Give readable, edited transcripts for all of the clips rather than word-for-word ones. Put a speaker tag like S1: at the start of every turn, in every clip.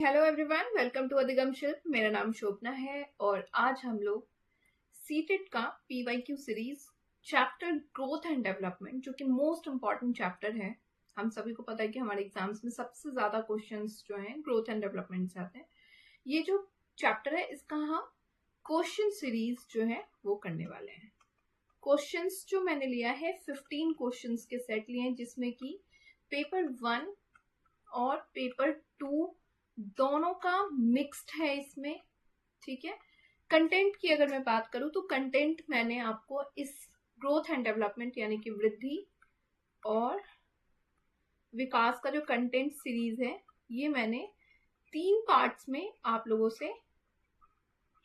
S1: Hello everyone, welcome to अधिगम शिल्प। मेरा नाम शोभना है और आज हम लोग सीटेट का PYQ series chapter growth and development, जो कि मोस्ट इम्पॉर्टेंट चैप्टर है। हम सभी को पता है कि हमारे एग्जाम्स में सबसे ज्यादा क्वेश्चंस जो हैं ग्रोथ एंड डेवलपमेंट से आते हैं। ये जो चैप्टर है इसका हम क्वेश्चन सीरीज जो है वो करने वाले हैं। क्वेश्चंस जो मैंने लिया है 15 क्वेश्चंस के सेट लिए हैं, जिसमें कि पेपर 1 और पेपर 2 दोनों का मिक्स्ड है इसमें। ठीक है, कंटेंट की अगर मैं बात करूं तो कंटेंट मैंने आपको इस ग्रोथ एंड डेवलपमेंट यानी कि वृद्धि और विकास का जो कंटेंट सीरीज है ये मैंने 3 पार्ट्स में आप लोगों से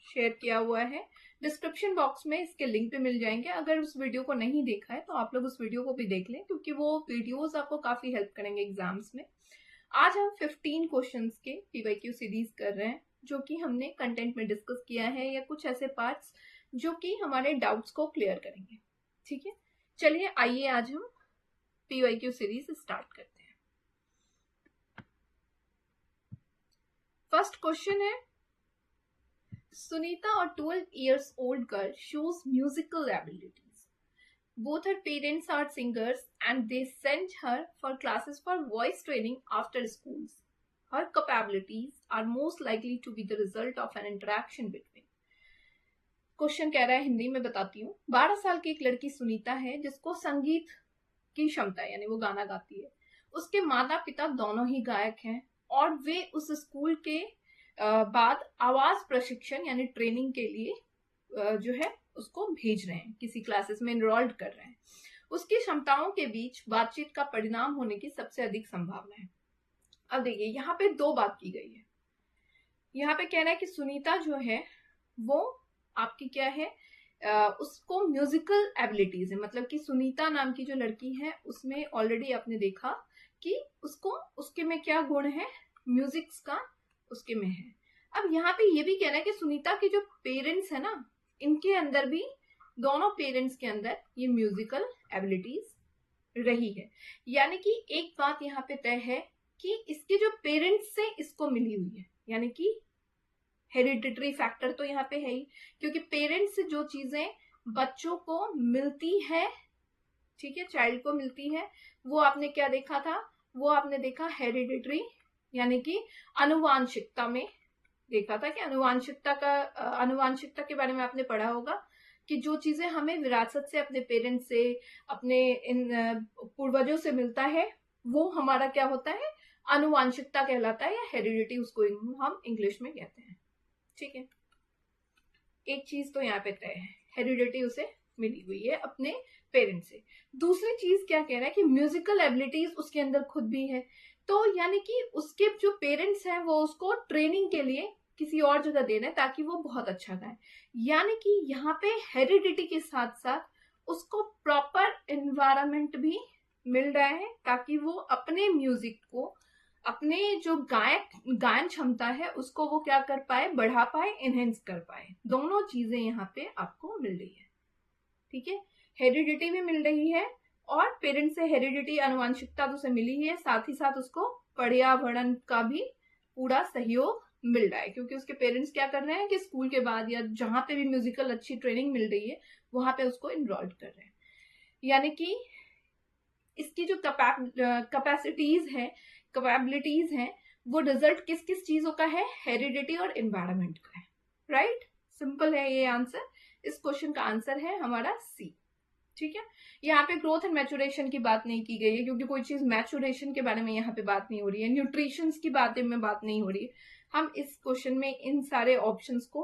S1: शेयर किया हुआ है। डिस्क्रिप्शन बॉक्स में इसके लिंक भी मिल जाएंगे। अगर उस वीडियो को नहीं देखा है तो आप लोग उस वीडियो को भी देख लें, क्योंकि वो वीडियोस आपको काफी हेल्प करेंगे एग्जाम्स में। आज हम 15 क्वेश्चंस के पीवाईक्यू सीरीज कर रहे हैं, जो कि हमने कंटेंट में डिस्कस किया है, या कुछ ऐसे पार्ट्स जो कि हमारे डाउट्स को क्लियर करेंगे। ठीक है, चलिए आइए आज हम पीवाईक्यू सीरीज स्टार्ट करते हैं। फर्स्ट क्वेश्चन है, Sunita, a 12 years old girl, shows musical abilities. Both her parents are singers and they sent her for classes for voice training after schools. Her capabilities are most likely to be the result of an interaction between. Question कह रहा है, हिंदी में बताती हूँ। 12 साल की एक लड़की सुनीता है जिसको संगीत की क्षमता है, यानी वो गाना गाती है। उसके माता पिता दोनों ही गायक हैं और वे उस स्कूल के बाद आवाज प्रशिक्षण यानी ट्रेनिंग के लिए जो है उसको भेज रहे हैं, किसी क्लासेस में इनरोल्ड कर रहे हैं। उसकी क्षमताओं के बीच बातचीत का परिणाम होने की सबसे अधिक संभावना है। अब देखिए, यहाँ पे 2 बात की गई है। यहाँ पे कह रहा है कि सुनीता जो है वो आपकी क्या है, उसको म्यूजिकल एबिलिटीज है। मतलब कि सुनीता नाम की जो लड़की है उसमें ऑलरेडी आपने देखा कि उसको उसके में क्या गुण है, म्यूजिक्स का उसके में है। अब यहाँ पे ये भी कह रहा है कि सुनीता के जो पेरेंट्स है ना, इनके अंदर भी, दोनों पेरेंट्स के अंदर ये म्यूजिकल एबिलिटीज रही है। यानी कि एक बात यहाँ पे तय है कि इसके जो पेरेंट्स से इसको मिली हुई है, यानी कि हेरिडिटरी फैक्टर तो यहाँ पे है ही, क्योंकि पेरेंट्स से जो चीजें बच्चों को मिलती है, ठीक है, चाइल्ड को मिलती है, वो आपने क्या देखा था, वो आपने देखा हेरिडिटरी यानी कि अनुवांशिकता में देखा था कि अनुवांशिकता के बारे में आपने पढ़ा होगा कि जो चीजें हमें विरासत से, अपने पेरेंट्स से, अपने इन पूर्वजों से मिलता है, वो हमारा क्या होता है, अनुवांशिकता कहलाता है, या हेरिडिटी उसको हम इंग्लिश में कहते हैं। ठीक है, एक चीज तो यहाँ पे तय है, हेरिडिटी उसे मिली हुई है अपने पेरेंट्स से। दूसरी चीज क्या कह रहा है कि म्यूजिकल एबिलिटीज उसके अंदर खुद भी है। तो यानी कि उसके जो पेरेंट्स हैं वो उसको ट्रेनिंग के लिए किसी और जगह दे रहे हैं ताकि वो बहुत अच्छा गाए। यानी कि यहाँ पे हेरिडिटी के साथ साथ उसको प्रॉपर एनवायरनमेंट भी मिल रहा है ताकि वो अपने म्यूजिक को, अपने जो गायन क्षमता है उसको वो क्या कर पाए, बढ़ा पाए, एनहेंस कर पाए। दोनों चीजें यहाँ पे आपको मिल रही है। ठीक है, हेरिडिटी भी मिल रही है और पेरेंट्स से हेरिडिटी, अनुवांशिकता तो उसे मिली ही है, साथ ही साथ उसको पर्यावरण का भी पूरा सहयोग मिल रहा है, क्योंकि उसके पेरेंट्स क्या कर रहे हैं कि स्कूल के बाद या जहां पे भी म्यूजिकल अच्छी ट्रेनिंग मिल रही है वहां पे उसको इनरोल्ड कर रहे हैं। यानी कि इसकी जो कैपेसिटीज है, कैपेबिलिटीज हैं, वो रिजल्ट किस किस चीजों का है, हेरिडिटी और एनवायरनमेंट का है। राइट, सिंपल है ये आंसर। इस क्वेश्चन का आंसर है हमारा सी। ठीक है, यहाँ पे ग्रोथ एंड मैचुरेशन की बात नहीं की गई है, क्योंकि कोई चीज मैचुरेशन के बारे में यहाँ पे बात नहीं हो रही है, न्यूट्रिशन की बातें में बात नहीं हो रही है। हम इस क्वेश्चन में इन सारे ऑप्शंस को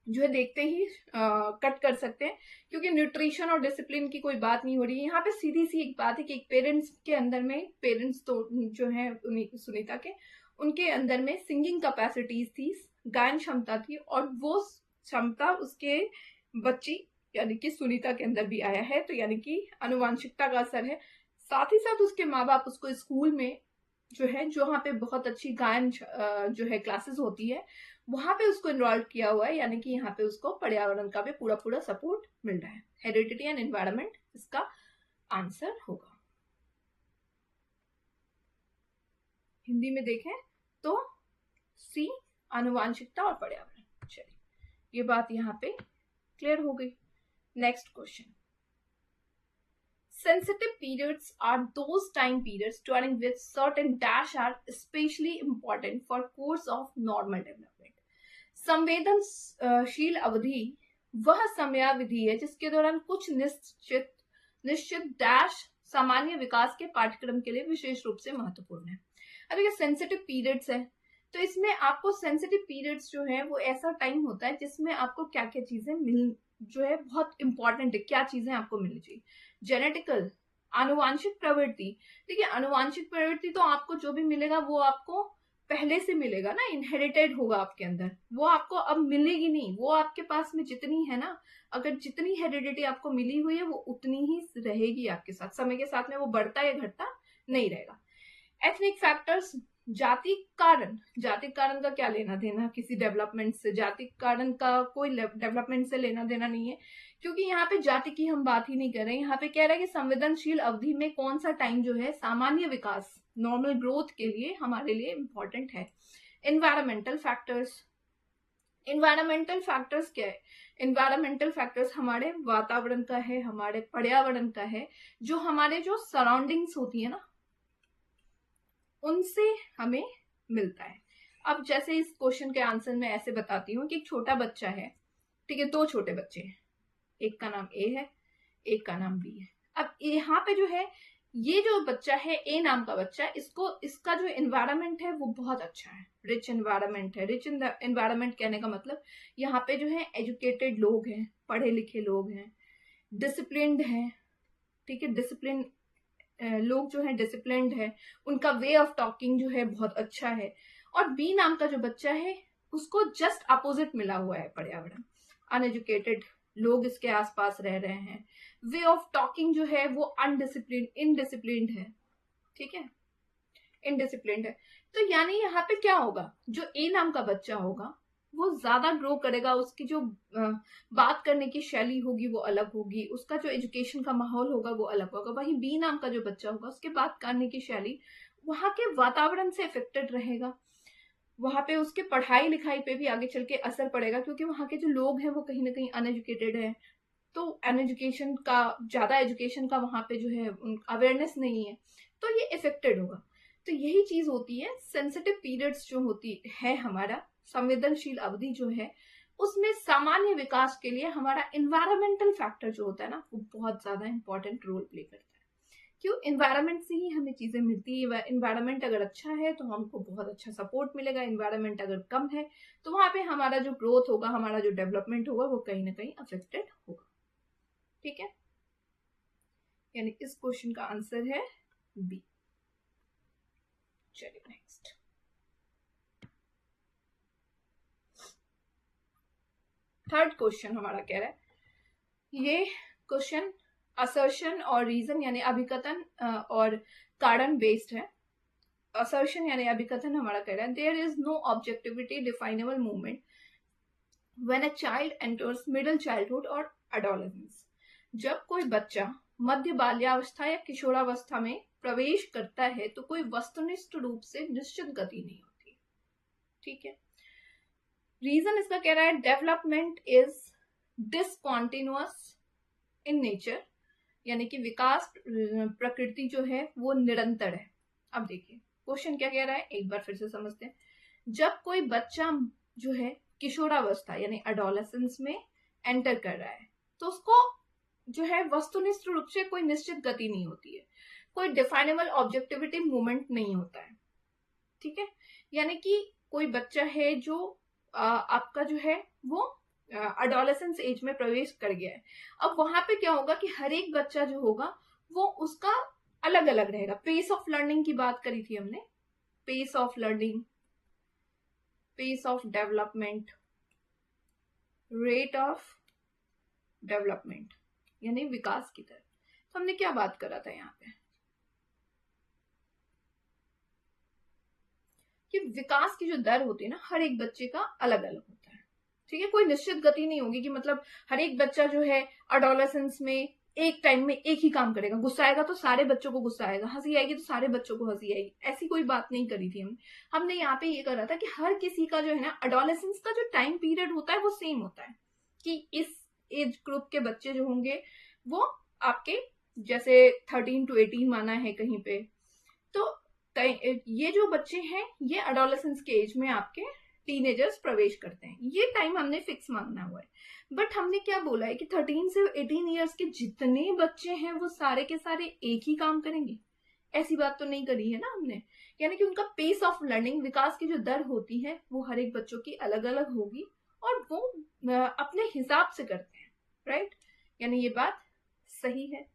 S1: जो है देखते ही कट कर सकते हैं, क्योंकि न्यूट्रिशन और डिसिप्लिन की कोई बात नहीं हो रही है। यहाँ पे सीधी सी एक बात है कि एक पेरेंट्स के अंदर में, पेरेंट्स तो जो है सुनीता के, उनके अंदर में सिंगिंग कैपेसिटीज थी, गायन क्षमता थी, और वो क्षमता उसके बच्ची यानी कि सुनीता के अंदर भी आया है। तो यानी कि अनुवांशिकता का असर है। साथ ही साथ उसके माँ बाप उसको स्कूल में जो है, जहाँ पे बहुत अच्छी गायन जो है क्लासेस होती है, वहां पे उसको इनरोल्ड किया हुआ है। यानी कि यहाँ पे उसको पर्यावरण का भी पूरा पूरा सपोर्ट मिल रहा है। हेरिडिटी एंड एनवायरनमेंट इसका आंसर होगा। हिंदी में देखें तो आनुवांशिकता और पर्यावरण। चलिए, ये बात यहाँ पे क्लियर हो गई। Next question, sensitive periods are those time periods during which certain dash are especially important for course of normal development. संवेदनशील अवधि वह समयावधि है जिसके दौरान कुछ निश्चित डैश सामान्य विकास के पाठ्यक्रम के लिए विशेष रूप से महत्वपूर्ण है। अब ये सेंसिटिव पीरियड्स है, तो इसमें आपको सेंसिटिव पीरियड्स जो है वो ऐसा टाइम होता है जिसमें आपको क्या क्या चीजें मिल जो है बहुत इंपॉर्टेंट है, क्या चीजें आपको मिलनी चाहिए। जेनेटिकल, आनुवांशिक प्रवृत्ति। देखिए, आनुवांशिक प्रवृत्ति तो आपको जो भी मिलेगा वो आपको पहले से मिलेगा ना, इनहेरिटेड होगा आपके अंदर, वो आपको अब मिलेगी नहीं। वो आपके पास में जितनी है ना, अगर जितनी हेरिडिटी आपको मिली हुई है वो उतनी ही रहेगी आपके साथ, समय के साथ में वो बढ़ता या घटता नहीं रहेगा। एथनिक फैक्टर्स, जाति कारण का क्या लेना देना किसी डेवलपमेंट से, जाति कारण का कोई डेवलपमेंट से लेना देना नहीं है, क्योंकि यहाँ पे जाति की हम बात ही नहीं कर रहे हैं। यहाँ पे कह रहा है कि संवेदनशील अवधि में कौन सा टाइम जो है सामान्य विकास, नॉर्मल ग्रोथ के लिए हमारे लिए इंपॉर्टेंट है। एनवायरमेंटल फैक्टर्स, एनवायरमेंटल फैक्टर्स क्या है? एनवायरमेंटल फैक्टर्स हमारे वातावरण का है, हमारे पर्यावरण का है, जो हमारे जो सराउंडिंग्स होती है ना उनसे हमें मिलता है। अब जैसे इस क्वेश्चन के आंसर में ऐसे बताती हूँ कि एक छोटा बच्चा है, ठीक है, दो छोटे बच्चे हैं, एक का नाम ए है, एक का नाम बी है। अब यहाँ पे जो है ये जो बच्चा है, ए नाम का बच्चा, इसका जो एनवायरमेंट है वो बहुत अच्छा है, रिच एनवायरमेंट है। रिच एनवायरमेंट कहने का मतलब यहाँ पे जो है एजुकेटेड लोग हैं, पढ़े लिखे लोग हैं, डिसिप्लिन्ड हैं, ठीक है, डिसिप्लिन लोग जो है डिसिप्लिन्ड है, उनका वे ऑफ टॉकिंग जो है बहुत अच्छा है। और बी नाम का जो बच्चा है उसको जस्ट अपोजिट मिला हुआ है पर्यावरण, अनएजुकेटेड लोग इसके आसपास रह रहे हैं, वे ऑफ टॉकिंग जो है वो इनडिसिप्लिन्ड है, ठीक है, इनडिसिप्लिन्ड है। तो यानी यहाँ पे क्या होगा, जो ए नाम का बच्चा होगा वो ज्यादा ग्रो करेगा, उसकी जो बात करने की शैली होगी वो अलग होगी, उसका जो एजुकेशन का माहौल होगा वो अलग होगा। वहीं बी नाम का जो बच्चा होगा उसके बात करने की शैली वहां के वातावरण से इफेक्टेड रहेगा, वहां पे उसके पढ़ाई लिखाई पे भी आगे चल के असर पड़ेगा, क्योंकि वहां के जो लोग हैं वो कहीं ना कहीं अनएजुकेटेड है, तो अनएजुकेशन का, ज्यादा एजुकेशन का वहां पे जो है अवेयरनेस नहीं है, तो ये इफेक्टेड होगा। तो यही चीज होती है सेंसिटिव पीरियड्स जो होती है, हमारा संवेदनशील अवधि जो है उसमें सामान्य विकास के लिए हमारा इन्वायरमेंटल फैक्टर जो होता है ना वो बहुत ज्यादा इंपॉर्टेंट रोल प्ले करता है। क्यों? इन्वायरमेंट से ही हमें चीजें मिलती है। इन्वायरमेंट अगर अच्छा है तो हमको बहुत अच्छा सपोर्ट मिलेगा, इन्वायरमेंट अगर कम है तो वहां पे हमारा जो ग्रोथ होगा, हमारा जो डेवलपमेंट होगा वो कहीं ना कहीं अफेक्टेड होगा, ठीक है। यानी इस क्वेश्चन का आंसर है बी। चलिए नेक्स्ट, थर्ड क्वेश्चन हमारा कह रहा है, ये क्वेश्चन असर्शन और रीजन यानी अभिकथन और कारण बेस्ड है। असर्शन यानी अभिकथन हमारा कह रहा है, there is no objectivity definable movement when a child enters middle childhood और एडोलेसेंस। जब कोई बच्चा मध्य बाल्यावस्था या किशोरावस्था में प्रवेश करता है तो कोई वस्तुनिष्ठ रूप से निश्चित गति नहीं होती, ठीक है। रीजन इसका कह रहा है, development is discontinuous in nature, यानी कि विकास प्रकृति जो है वो निरंतर है। अब देखिए क्वेश्चन क्या कह रहा है, एक बार फिर से समझते हैं। जब कोई बच्चा जो है किशोरावस्था यानी एडोलेसेंस में एंटर कर रहा है तो उसको जो है वस्तुनिष्ठ रूप से कोई निश्चित गति नहीं होती है, कोई डिफाइनेबल ऑब्जेक्टिविटी मूवमेंट नहीं होता है, ठीक है। यानी कि कोई बच्चा है जो आपका जो है वो एडोलेसेंस एज में प्रवेश कर गया है। अब वहां पे क्या होगा कि हर एक बच्चा जो होगा वो उसका अलग अलग रहेगा। पेस ऑफ लर्निंग की बात करी थी हमने, pace of learning, pace of development, rate of development यानी विकास की तरफ। तो हमने क्या बात करा था यहाँ पे कि विकास की जो दर होती है ना हर एक बच्चे का अलग अलग होता है, ठीक है। कोई निश्चित गति नहीं होगी कि मतलब हर एक बच्चा जो है एडोलेसेंस में एक टाइम में एक ही काम करेगा, गुस्सा आएगा तो सारे बच्चों को गुस्सा आएगा, हंसी आएगी तो सारे बच्चों को हंसी आएगी, ऐसी कोई बात नहीं करी थी हमने। हमने यहाँ पे ये करा था कि हर किसी का जो है ना एडोलेसेंस का जो टाइम पीरियड होता है वो सेम होता है, कि इस एज ग्रुप के बच्चे जो होंगे वो आपके जैसे 13 to 18 माना है कहीं पे, तो ये जो बच्चे हैं ये एडोलेसेंस के एज में आपके टीनेजर्स प्रवेश करते हैं, ये टाइम हमने फिक्स मांगना हुआ है। बट हमने क्या बोला है कि 13 से 18 ईयर्स के जितने बच्चे हैं वो सारे के सारे एक ही काम करेंगे, ऐसी बात तो नहीं करी है ना हमने। यानी कि उनका पेस ऑफ लर्निंग, विकास की जो दर होती है वो हर एक बच्चों की अलग अलग होगी और वो अपने हिसाब से करते हैं, राइट। यानी ये बात सही है।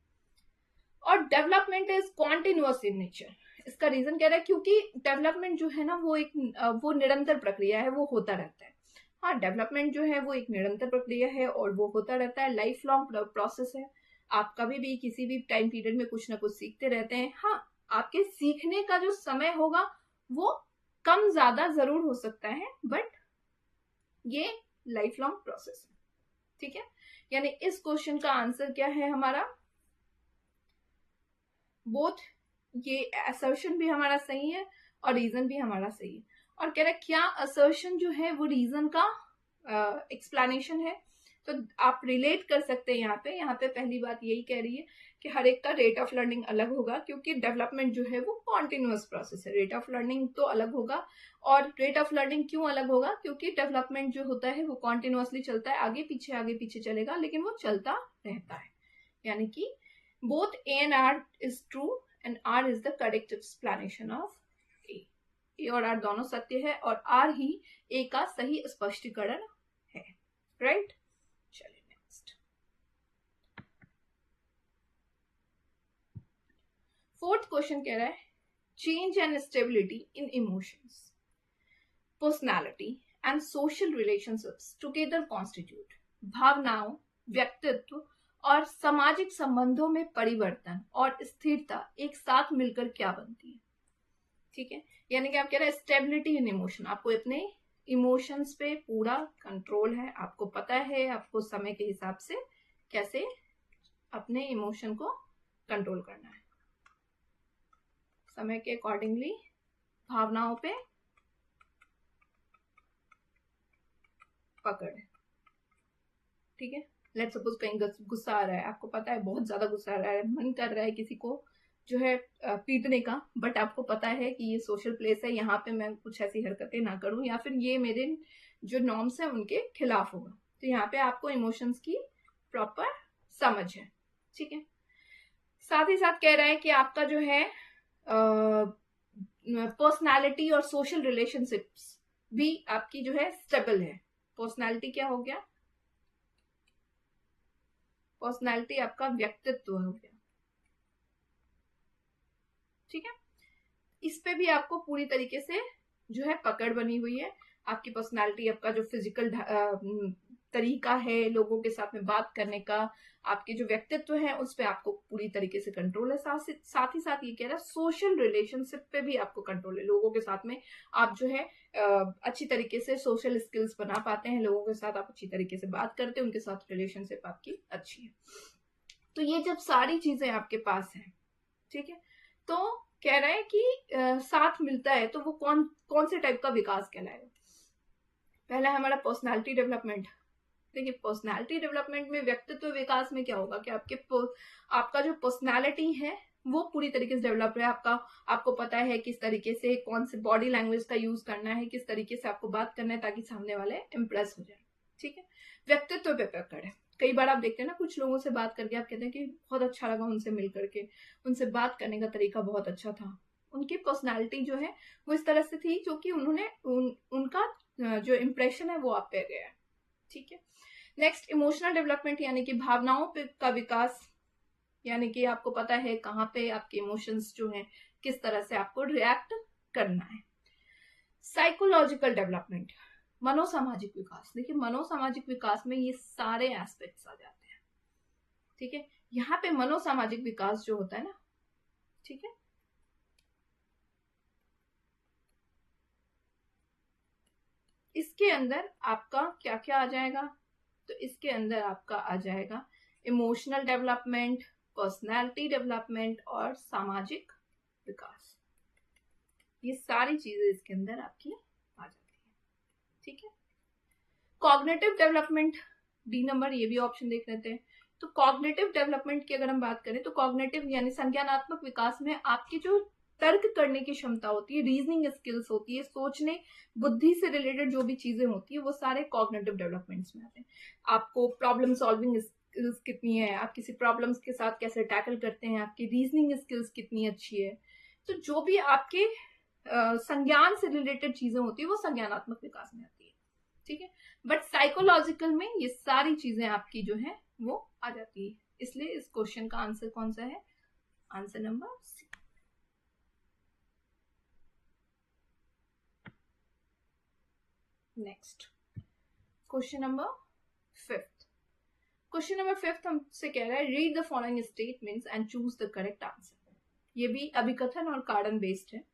S1: और development is continuous in nature, इसका रीजन कह रहा है क्योंकि डेवलपमेंट जो है ना वो निरंतर प्रक्रिया है, वो होता रहता है। हाँ, डेवलपमेंट जो है वो एक निरंतर प्रक्रिया है और वो होता रहता है, लाइफ लॉन्ग प्रोसेस है। आप कभी भी किसी भी टाइम पीरियड में कुछ ना कुछ सीखते रहते हैं। हाँ, आपके सीखने का जो समय होगा वो कम ज्यादा जरूर हो सकता है, बट ये लाइफ लॉन्ग प्रोसेस है, ठीक है। यानी इस क्वेश्चन का आंसर क्या है हमारा, बोथ, ये असर्शन भी हमारा सही है और रीजन भी हमारा सही है। और कह रहा है क्या असर्शन जो है वो रीजन का एक्सप्लेनेशन है, तो आप रिलेट कर सकते हैं। यहाँ पे पहली बात यही कह रही है कि हर एक का रेट ऑफ लर्निंग अलग होगा, क्योंकि डेवलपमेंट जो है वो कॉन्टिन्यूअस प्रोसेस है, रेट ऑफ लर्निंग तो अलग होगा। और रेट ऑफ लर्निंग क्यों अलग होगा, क्योंकि डेवलपमेंट जो होता है वो कॉन्टिन्यूअसली चलता है, आगे पीछे चलेगा, लेकिन वो चलता रहता है। यानी कि both A and R is true and R is the correct explanation of A. A और R दोनों सत्य है और R ही A का सही स्पष्टीकरण है, राइट। चलिए नेक्स्ट, फोर्थ क्वेश्चन कह रहा है change and stability in emotions, personality and social relationships together constitute, भावनाओं, व्यक्तित्व और सामाजिक संबंधों में परिवर्तन और स्थिरता एक साथ मिलकर क्या बनती है, ठीक है। यानी कि आप कह रहे हैं स्टेबिलिटी इन इमोशन, आपको अपने इमोशंस पे पूरा कंट्रोल है, आपको पता है आपको समय के हिसाब से कैसे अपने इमोशन को कंट्रोल करना है, समय के अकॉर्डिंगली भावनाओं पे पकड़, ठीक है। लेट्स सपोज कहीं गुस्सा आ रहा है, आपको पता है बहुत ज्यादा गुस्सा आ रहा है, मन कर रहा है किसी को जो है पीटने का, बट आपको पता है कि ये सोशल प्लेस है, यहाँ पे मैं कुछ ऐसी हरकतें ना करूं या फिर ये मेरे जो नॉर्म्स है उनके खिलाफ होगा, तो यहाँ पे आपको इमोशंस की प्रॉपर समझ है, ठीक है। साथ ही साथ कह रहा है कि आपका जो है पर्सनालिटी और सोशल रिलेशनशिप्स भी आपकी जो है स्टेबल है। पर्सनालिटी क्या हो गया, पर्सनालिटी आपका व्यक्तित्व हो गया, ठीक है। इस पे भी आपको पूरी तरीके से जो है पकड़ बनी हुई है। आपकी पर्सनालिटी, आपका जो फिजिकल तरीका है लोगों के साथ में बात करने का, आपके जो व्यक्तित्व है उस पे आपको पूरी तरीके से कंट्रोल है। साथ ही साथ ये कह रहा है सोशल रिलेशनशिप पे भी आपको कंट्रोल है, लोगों के साथ में आप जो है अच्छी तरीके से सोशल स्किल्स बना पाते हैं, लोगों के साथ आप अच्छी तरीके से बात करते हैं, उनके साथ रिलेशनशिप आपकी अच्छी है। तो ये जब सारी चीजें आपके पास है, ठीक है, तो कह रहा है कि साथ मिलता है तो वो कौन कौन से टाइप का विकास कहलाएगा। पहला है हमारा पर्सनालिटी डेवलपमेंट। देखिए पर्सनालिटी डेवलपमेंट में व्यक्तित्व विकास में क्या होगा कि आपका जो पर्सनालिटी है वो पूरी तरीके से डेवलप है, आपको पता है किस तरीके से कौन से बॉडी लैंग्वेज का यूज करना है, किस तरीके से आपको बात करना है ताकि सामने वाले इम्प्रेस हो जाए, ठीक है। व्यक्तित्व पे पकड़ है, कई बार आप देखते हैं ना कुछ लोगों से बात करके आप कहते हैं कि बहुत अच्छा लगा उनसे मिल करके, उनसे बात करने का तरीका बहुत अच्छा था, उनकी पर्सनालिटी जो है वो इस तरह से थी जो कि उन्होंने उनका जो इम्प्रेशन है वो आप पे गया, ठीक है। नेक्स्ट इमोशनल डेवलपमेंट, यानी कि भावनाओं का विकास, यानी कि आपको पता है कहाँ पे आपके इमोशंस जो हैं किस तरह से आपको रिएक्ट करना है। साइकोलॉजिकल डेवलपमेंट, मनोसामाजिक विकास। देखिए मनोसामाजिक विकास में ये सारे एस्पेक्ट्स आ जाते हैं, ठीक है। यहाँ पे मनोसामाजिक विकास जो होता है ना, ठीक है, इसके अंदर आपका क्या क्या आ जाएगा, तो इसके अंदर आपका आ जाएगा इमोशनल डेवलपमेंट, पर्सनैलिटी डेवलपमेंट और सामाजिक विकास। ये सारी चीजें इसके अंदर आपकी आ जाती है। ठीक है। कॉग्निटिव डेवलपमेंट, डी नंबर, ये भी ऑप्शन देख लेते हैं। तो कॉग्निटिव डेवलपमेंट की अगर हम बात करें तो कॉग्निटिव यानी संज्ञानात्मक विकास में आपकी जो तर्क करने की क्षमता होती है, रीजनिंग स्किल्स होती है, सोचने, बुद्धि से रिलेटेड जो भी चीजें होती है वो सारे कॉग्निटिव डेवलपमेंट्स में आते हैं। आपको प्रॉब्लम सॉल्विंग स्किल्स कितनी है, आप किसी प्रॉब्लम्स के साथ कैसे टैकल करते हैं, आपकी रीजनिंग स्किल्स कितनी अच्छी है, तो जो भी आपके संज्ञान से रिलेटेड चीजें होती है वो संज्ञानात्मक विकास में आती है। ठीक है। बट साइकोलॉजिकल में ये सारी चीजें आपकी जो है वो आ जाती है। इसलिए इस क्वेश्चन का आंसर कौन सा है? Answer number C. Next question number 5। Question number 5 हमसे कह रहा है read the following statements and choose the correct answer. ये भी अभिकथन और कारण बेस्ड है।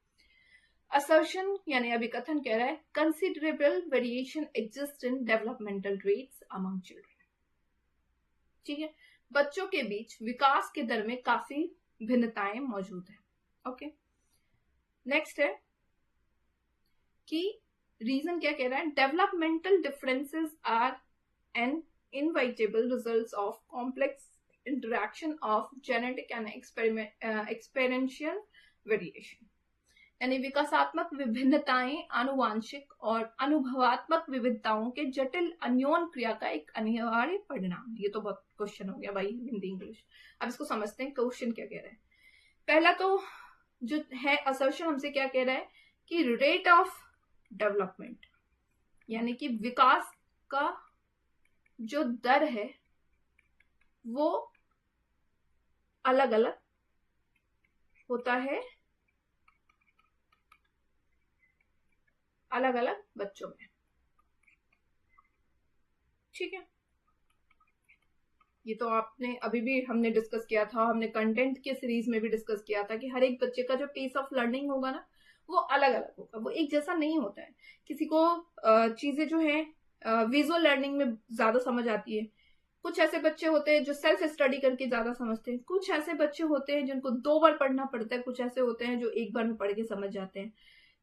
S1: असर्शन यानी अभिकथन कह रहा है considerable variation exist in developmental rates among children. ठीक है। बच्चों के बीच विकास के दर में काफी भिन्नताएं मौजूद है। ओके। नेक्स्ट है कि रीजन क्या कह रहा है, developmental differences are an inevitable results of complex interaction of genetic and experiential variation. यानी विकासात्मक विभिन्नताएं आनुवांशिक और अनुभवात्मक विविधताओं के जटिल अन्योन क्रिया का एक अनिवार्य परिणाम है। ये तो बहुत क्वेश्चन हो गया भाई, हिंदी इंग्लिश। अब इसको समझते हैं क्वेश्चन क्या कह रहा है। पहला तो जो है असर्शन हमसे क्या कह रहा है कि रेट ऑफ डेवलपमेंट यानी कि विकास का जो दर है वो अलग अलग होता है अलग अलग बच्चों में। ठीक है। ये तो आपने अभी भी हमने डिस्कस किया था, हमने कंटेंट के सीरीज में भी डिस्कस किया था कि हर एक बच्चे का जो पेस ऑफ लर्निंग होगा ना वो अलग अलग होगा, वो एक जैसा नहीं होता है। किसी को चीजें जो है विजुअल लर्निंग में ज्यादा समझ आती है, कुछ ऐसे बच्चे होते हैं जो सेल्फ स्टडी करके ज्यादा समझते हैं, कुछ ऐसे बच्चे होते हैं जिनको 2 बार पढ़ना पड़ता है, कुछ ऐसे होते हैं जो 1 बार में पढ़ के समझ जाते हैं।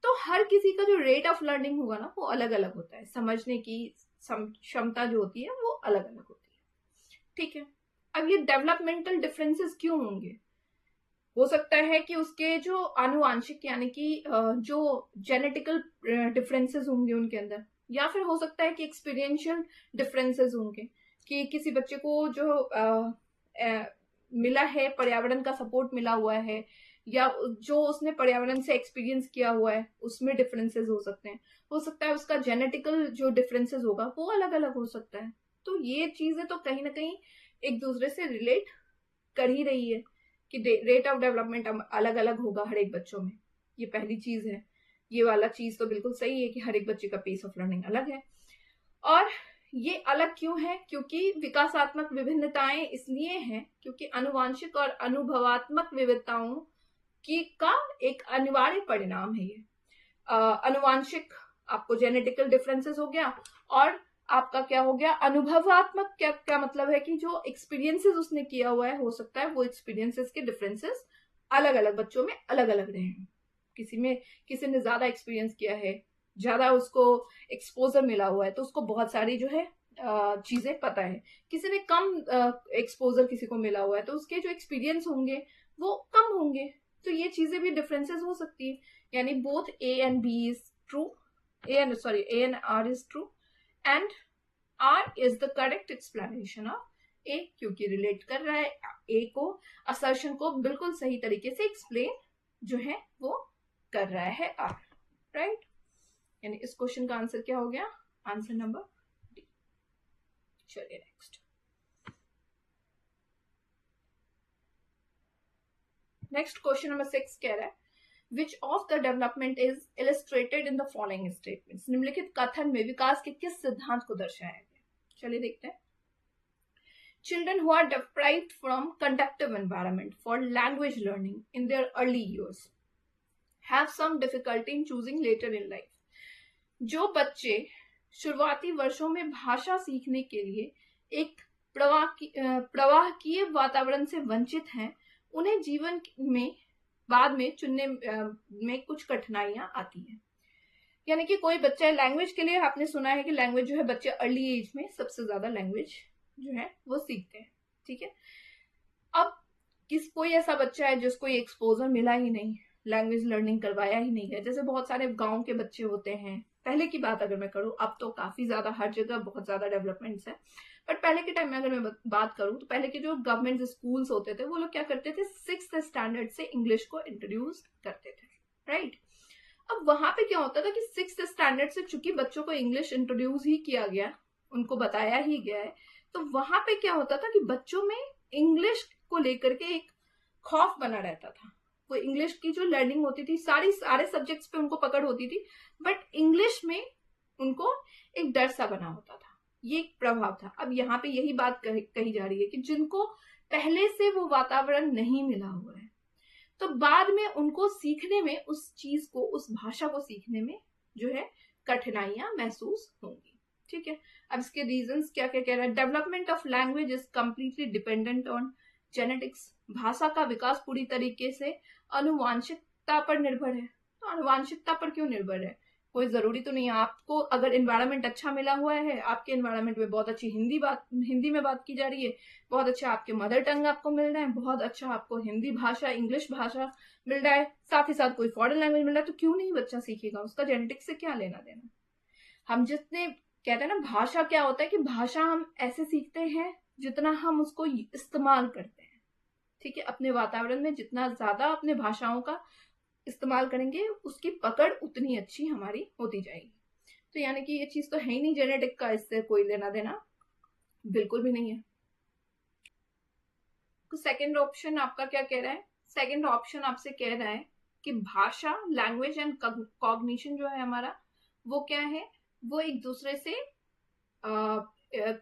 S1: तो हर किसी का जो रेट ऑफ लर्निंग होगा ना वो अलग अलग होता है, समझने की क्षमता जो होती है वो अलग अलग होती है। ठीक है। अब ये डेवलपमेंटल डिफरेंसेस क्यों होंगे? हो सकता है कि उसके जो आनुवांशिक यानी कि जो जेनेटिकल डिफरेंसेस होंगे उनके अंदर, या फिर हो सकता है कि एक्सपीरियंशियल डिफरेंसेस होंगे कि किसी बच्चे को जो मिला है, पर्यावरण का सपोर्ट मिला हुआ है, या जो उसने पर्यावरण से एक्सपीरियंस किया हुआ है उसमें डिफरेंसेस हो सकते हैं। हो सकता है उसका जेनेटिकल जो डिफरेंसेस होगा वो अलग अलग हो सकता है। तो ये चीजें तो कहीं ना कहीं एक दूसरे से रिलेट कर ही रही है कि रेट ऑफ डेवलपमेंट अलग अलग होगा हर एक बच्चों में। ये पहली चीज है। ये वाला चीज तो बिल्कुल सही है कि हर एक बच्चे का पेस ऑफ लर्निंग अलग है। और ये अलग क्यों है? क्योंकि विकासात्मक विभिन्नताएं इसलिए हैं क्योंकि आनुवांशिक और अनुभवात्मक विविधताओं की का एक अनिवार्य परिणाम है ये। आनुवांशिक आपको जेनेटिकल डिफरेंसेस हो गया, और आपका क्या हो गया अनुभवात्मक। क्या मतलब है कि जो एक्सपीरियंसेस उसने किया हुआ है, हो सकता है वो एक्सपीरियंसेस के डिफरेंसेस अलग अलग बच्चों में अलग अलग रहे हैं। किसी ने ज्यादा एक्सपीरियंस किया है, ज्यादा उसको एक्सपोजर मिला हुआ है, तो उसको बहुत सारी जो है चीजें पता है। किसी ने कम एक्सपोजर किसी को मिला हुआ है तो उसके जो एक्सपीरियंस होंगे वो कम होंगे। तो ये चीजें भी डिफरेंसेस हो सकती है। यानी both A and B is true, A and R is true and R is the correct explanation of A, क्योंकि रिलेट कर रहा है ए को, असर्शन को बिल्कुल सही तरीके से एक्सप्लेन जो है वो कर रहा है आर। राइट। यानी इस क्वेश्चन का आंसर क्या हो गया? Answer number D. चलिए नेक्स्ट। क्वेश्चन नंबर 6 कह रहा है which of the development is illustrated in the following statements. निम्नलिखित कथन में विकास के किस सिद्धांत को दर्शाया गया? चलिए देखते हैं। Children who are deprived from conducive environment for language learning in their early years have some difficulty in choosing later in life. जो बच्चे शुरुआती वर्षों में भाषा सीखने के लिए एक प्रवाहकीय वातावरण से वंचित हैं, उन्हें जीवन में बाद में चुनने में कुछ कठिनाइयां आती हैं। यानी कि कोई बच्चा लैंग्वेज के लिए, आपने सुना है कि लैंग्वेज जो है बच्चे अर्ली एज में सबसे ज्यादा लैंग्वेज जो है वो सीखते हैं, ठीक है। अब कोई ऐसा बच्चा है जिसको ये एक्सपोजर मिला ही नहीं, लैंग्वेज लर्निंग करवाया ही नहीं है, जैसे बहुत सारे गांव के बच्चे होते हैं। पहले की बात अगर मैं करूँ, अब तो काफी ज्यादा हर जगह बहुत ज्यादा डेवलपमेंट्स है, बट पहले के टाइम में अगर मैं बात करूँ तो पहले के जो गवर्नमेंट स्कूल्स होते थे वो लोग क्या करते थे, 6th स्टैंडर्ड से इंग्लिश को इंट्रोड्यूस करते थे, राइट। अब वहां पे क्या होता था कि 6th स्टैंडर्ड से चूंकि बच्चों को इंग्लिश इंट्रोड्यूस ही किया गया, उनको बताया ही गया है, तो वहां पे क्या होता था कि बच्चों में इंग्लिश को लेकर के एक खौफ बना रहता था। वो इंग्लिश की जो लर्निंग होती थी, सारे सब्जेक्ट्स पे उनको पकड़ होती थी, बट इंग्लिश में उनको एक डर सा बना होता था, ये एक प्रभाव था। अब यहाँ पे यही बात कही जा रही है कि जिनको पहले से वो वातावरण नहीं मिला हुआ है, तो बाद में उनको सीखने में, उस चीज को, उस भाषा को सीखने में जो है कठिनाइयां महसूस होंगी, ठीक है। अब इसके रीजंस क्या क्या कह रहा है, development of language is completely dependent on genetics. भाषा का विकास पूरी तरीके से अनुवांशिकता पर निर्भर है। तो अनुवांशिकता पर क्यों निर्भर है, कोई जरूरी तो नहीं है। आपको अगर एनवायरनमेंट अच्छा मिला हुआ है, आपके एनवायरनमेंट में बहुत अच्छी हिंदी में बात की जा रही है, बहुत अच्छा आपके मदर टंग आपको मिल रहा है, बहुत अच्छा आपको हिंदी भाषा, इंग्लिश भाषा मिल रहा है, साथ ही साथ कोई फॉरेन लैंग्वेज मिल रहा है, तो क्यों नहीं बच्चा सीखेगा, उसका जेनेटिक्स से क्या लेना देना। हम जितने कहते हैं ना, भाषा क्या होता है कि भाषा हम ऐसे सीखते हैं जितना हम उसको इस्तेमाल करते हैं, ठीक है। अपने वातावरण में जितना ज्यादा अपने भाषाओं का इस्तेमाल करेंगे, उसकी पकड़ उतनी अच्छी हमारी होती जाएगी। तो यानी कि ये चीज तो है ही नहीं जेनेटिक का, इससे कोई लेना देना बिल्कुल भी नहीं है। तो सेकंड ऑप्शन आपका क्या कह रहा है, सेकंड ऑप्शन आपसे कह रहा है कि भाषा, लैंग्वेज एंड कॉग्निशन जो है हमारा, वो क्या है, वो एक दूसरे से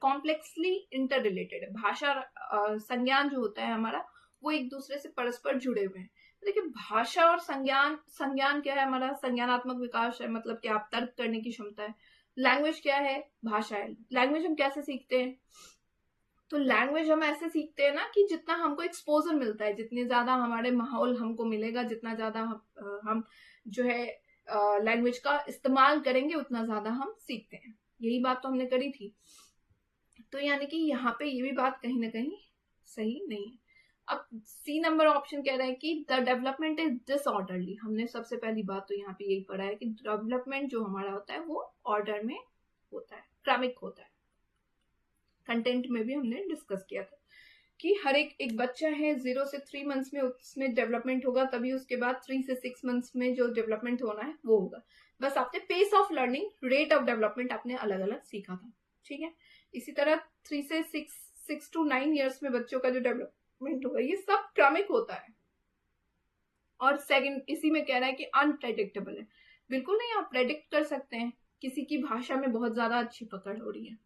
S1: कॉम्प्लेक्सली इंटर रिलेटेड है। भाषा संज्ञान जो होता है हमारा, वो एक दूसरे से परस्पर जुड़े हुए हैं। देखिए भाषा और संज्ञान क्या है, हमारा संज्ञानात्मक विकास है, मतलब कि आप तर्क करने की क्षमता है। लैंग्वेज क्या है, भाषा है। लैंग्वेज हम कैसे सीखते हैं, तो लैंग्वेज हम ऐसे सीखते हैं ना कि जितना हमको एक्सपोजर मिलता है, जितने ज्यादा हमारे माहौल हमको मिलेगा, जितना ज्यादा हम जो है लैंग्वेज का इस्तेमाल करेंगे, उतना ज्यादा हम सीखते हैं। यही बात तो हमने करी थी। तो यानी कि यहाँ पे ये भी बात कहीं ना कहीं सही नहीं है। अब सी नंबर ऑप्शन कह रहा है कि द डेवलपमेंट इज डिसऑर्डरली। हमने सबसे पहली बात तो यहाँ पे यही पढ़ा है कि डेवलपमेंट जो हमारा होता है वो ऑर्डर में होता है, क्रमिक होता है। कंटेंट में भी हमने डिस्कस किया था कि हर एक बच्चा है 0 से 3 मंथ्स में उसमें डेवलपमेंट होगा, तभी उसके बाद 3 से 6 मंथ्स में जो डेवलपमेंट होना है वो होगा। बस आपने pace of learning, rate of development आपने अलग अलग सीखा था, ठीक है। इसी तरह 3 से 6 to 9 ईयर्स में बच्चों का जो डेवलपमेंट होगा, ये सब क्रमिक होता है। और सेकंड इसी में कह रहा है कि अनप्रेडिक्टेबल है। बिल्कुल नहीं, आप प्रेडिक्ट कर सकते हैं किसी की भाषा में बहुत ज्यादा अच्छी पकड़ हो रही है,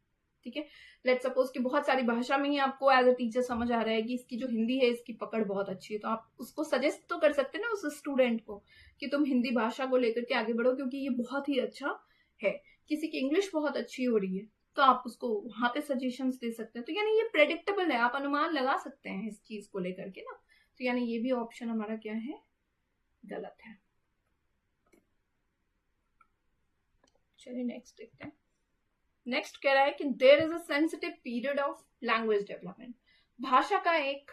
S1: ठीक है। लेट सपोज कि बहुत सारी भाषा में ही आपको एज अ टीचर समझ आ रहा है कि इसकी जो हिंदी है इसकी पकड़ बहुत अच्छी है, तो आप उसको सजेस्ट तो कर सकते हैं ना उस स्टूडेंट को कि तुम हिंदी भाषा को लेकर के आगे बढ़ो, क्योंकि ये बहुत ही अच्छा है। किसी की इंग्लिश बहुत अच्छी हो रही है, तो आप उसको वहां पे सजेशंस दे सकते हैं। तो यानी ये प्रेडिक्टेबल है, आप अनुमान लगा सकते हैं इस चीज को लेकर के ना। तो यानी ये भी ऑप्शन हमारा क्या है, गलत है। चलिए नेक्स्ट देखते हैं। नेक्स्ट कह रहा है कि there is a sensitive period of language development. भाषा का एक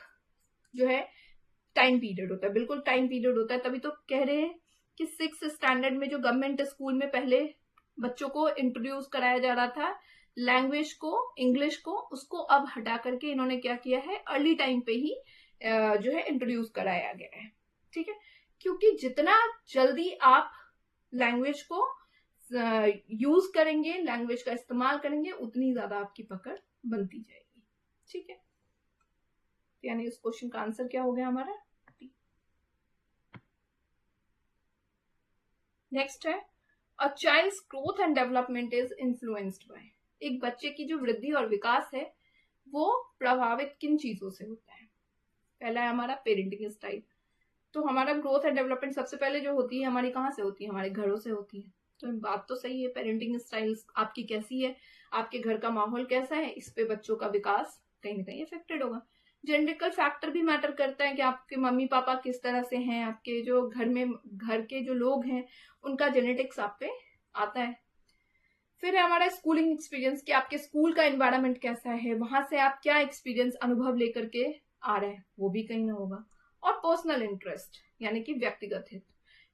S1: जो है टाइम पीरियड होता है, बिल्कुल टाइम पीरियड होता है। तभी तो कह रहे हैं कि 6th स्टैंडर्ड में जो गवर्नमेंट स्कूल में पहले बच्चों को इंट्रोड्यूस कराया जा रहा था लैंग्वेज को, इंग्लिश को, उसको अब हटा करके इन्होंने क्या किया है, अर्ली टाइम पे ही जो है इंट्रोड्यूस कराया गया है, ठीक है। क्योंकि जितना जल्दी आप लैंग्वेज को यूज करेंगे, लैंग्वेज का इस्तेमाल करेंगे, उतनी ज्यादा आपकी पकड़ बनती जाएगी, ठीक है। यानी इस क्वेश्चन का आंसर क्या हो गया हमारा, नेक्स्ट है a child's growth and development is influenced by. एक बच्चे की जो वृद्धि और विकास है वो प्रभावित किन चीजों से होता है। पहला है हमारा पेरेंटिंग स्टाइल। तो हमारा ग्रोथ एंड डेवलपमेंट सबसे पहले जो होती है हमारी कहाँ से होती है, हमारे घरों से होती है। तो बात तो सही है, पेरेंटिंग स्टाइल आपकी कैसी है, आपके घर का माहौल कैसा है, इस पे बच्चों का विकास कहीं ना कहीं अफेक्टेड होगा। जेनेटिकल फैक्टर भी मैटर करता है कि आपके मम्मी पापा किस तरह से हैं, आपके जो घर के जो लोग हैं उनका जेनेटिक्स आप पे आता है। फिर है हमारा स्कूलिंग एक्सपीरियंस कि आपके स्कूल का एनवायरनमेंट कैसा है, वहां से आप क्या एक्सपीरियंस अनुभव लेकर के आ रहे हैं, वो भी कहीं ना होगा। और पर्सनल इंटरेस्ट यानी कि व्यक्तिगत हित,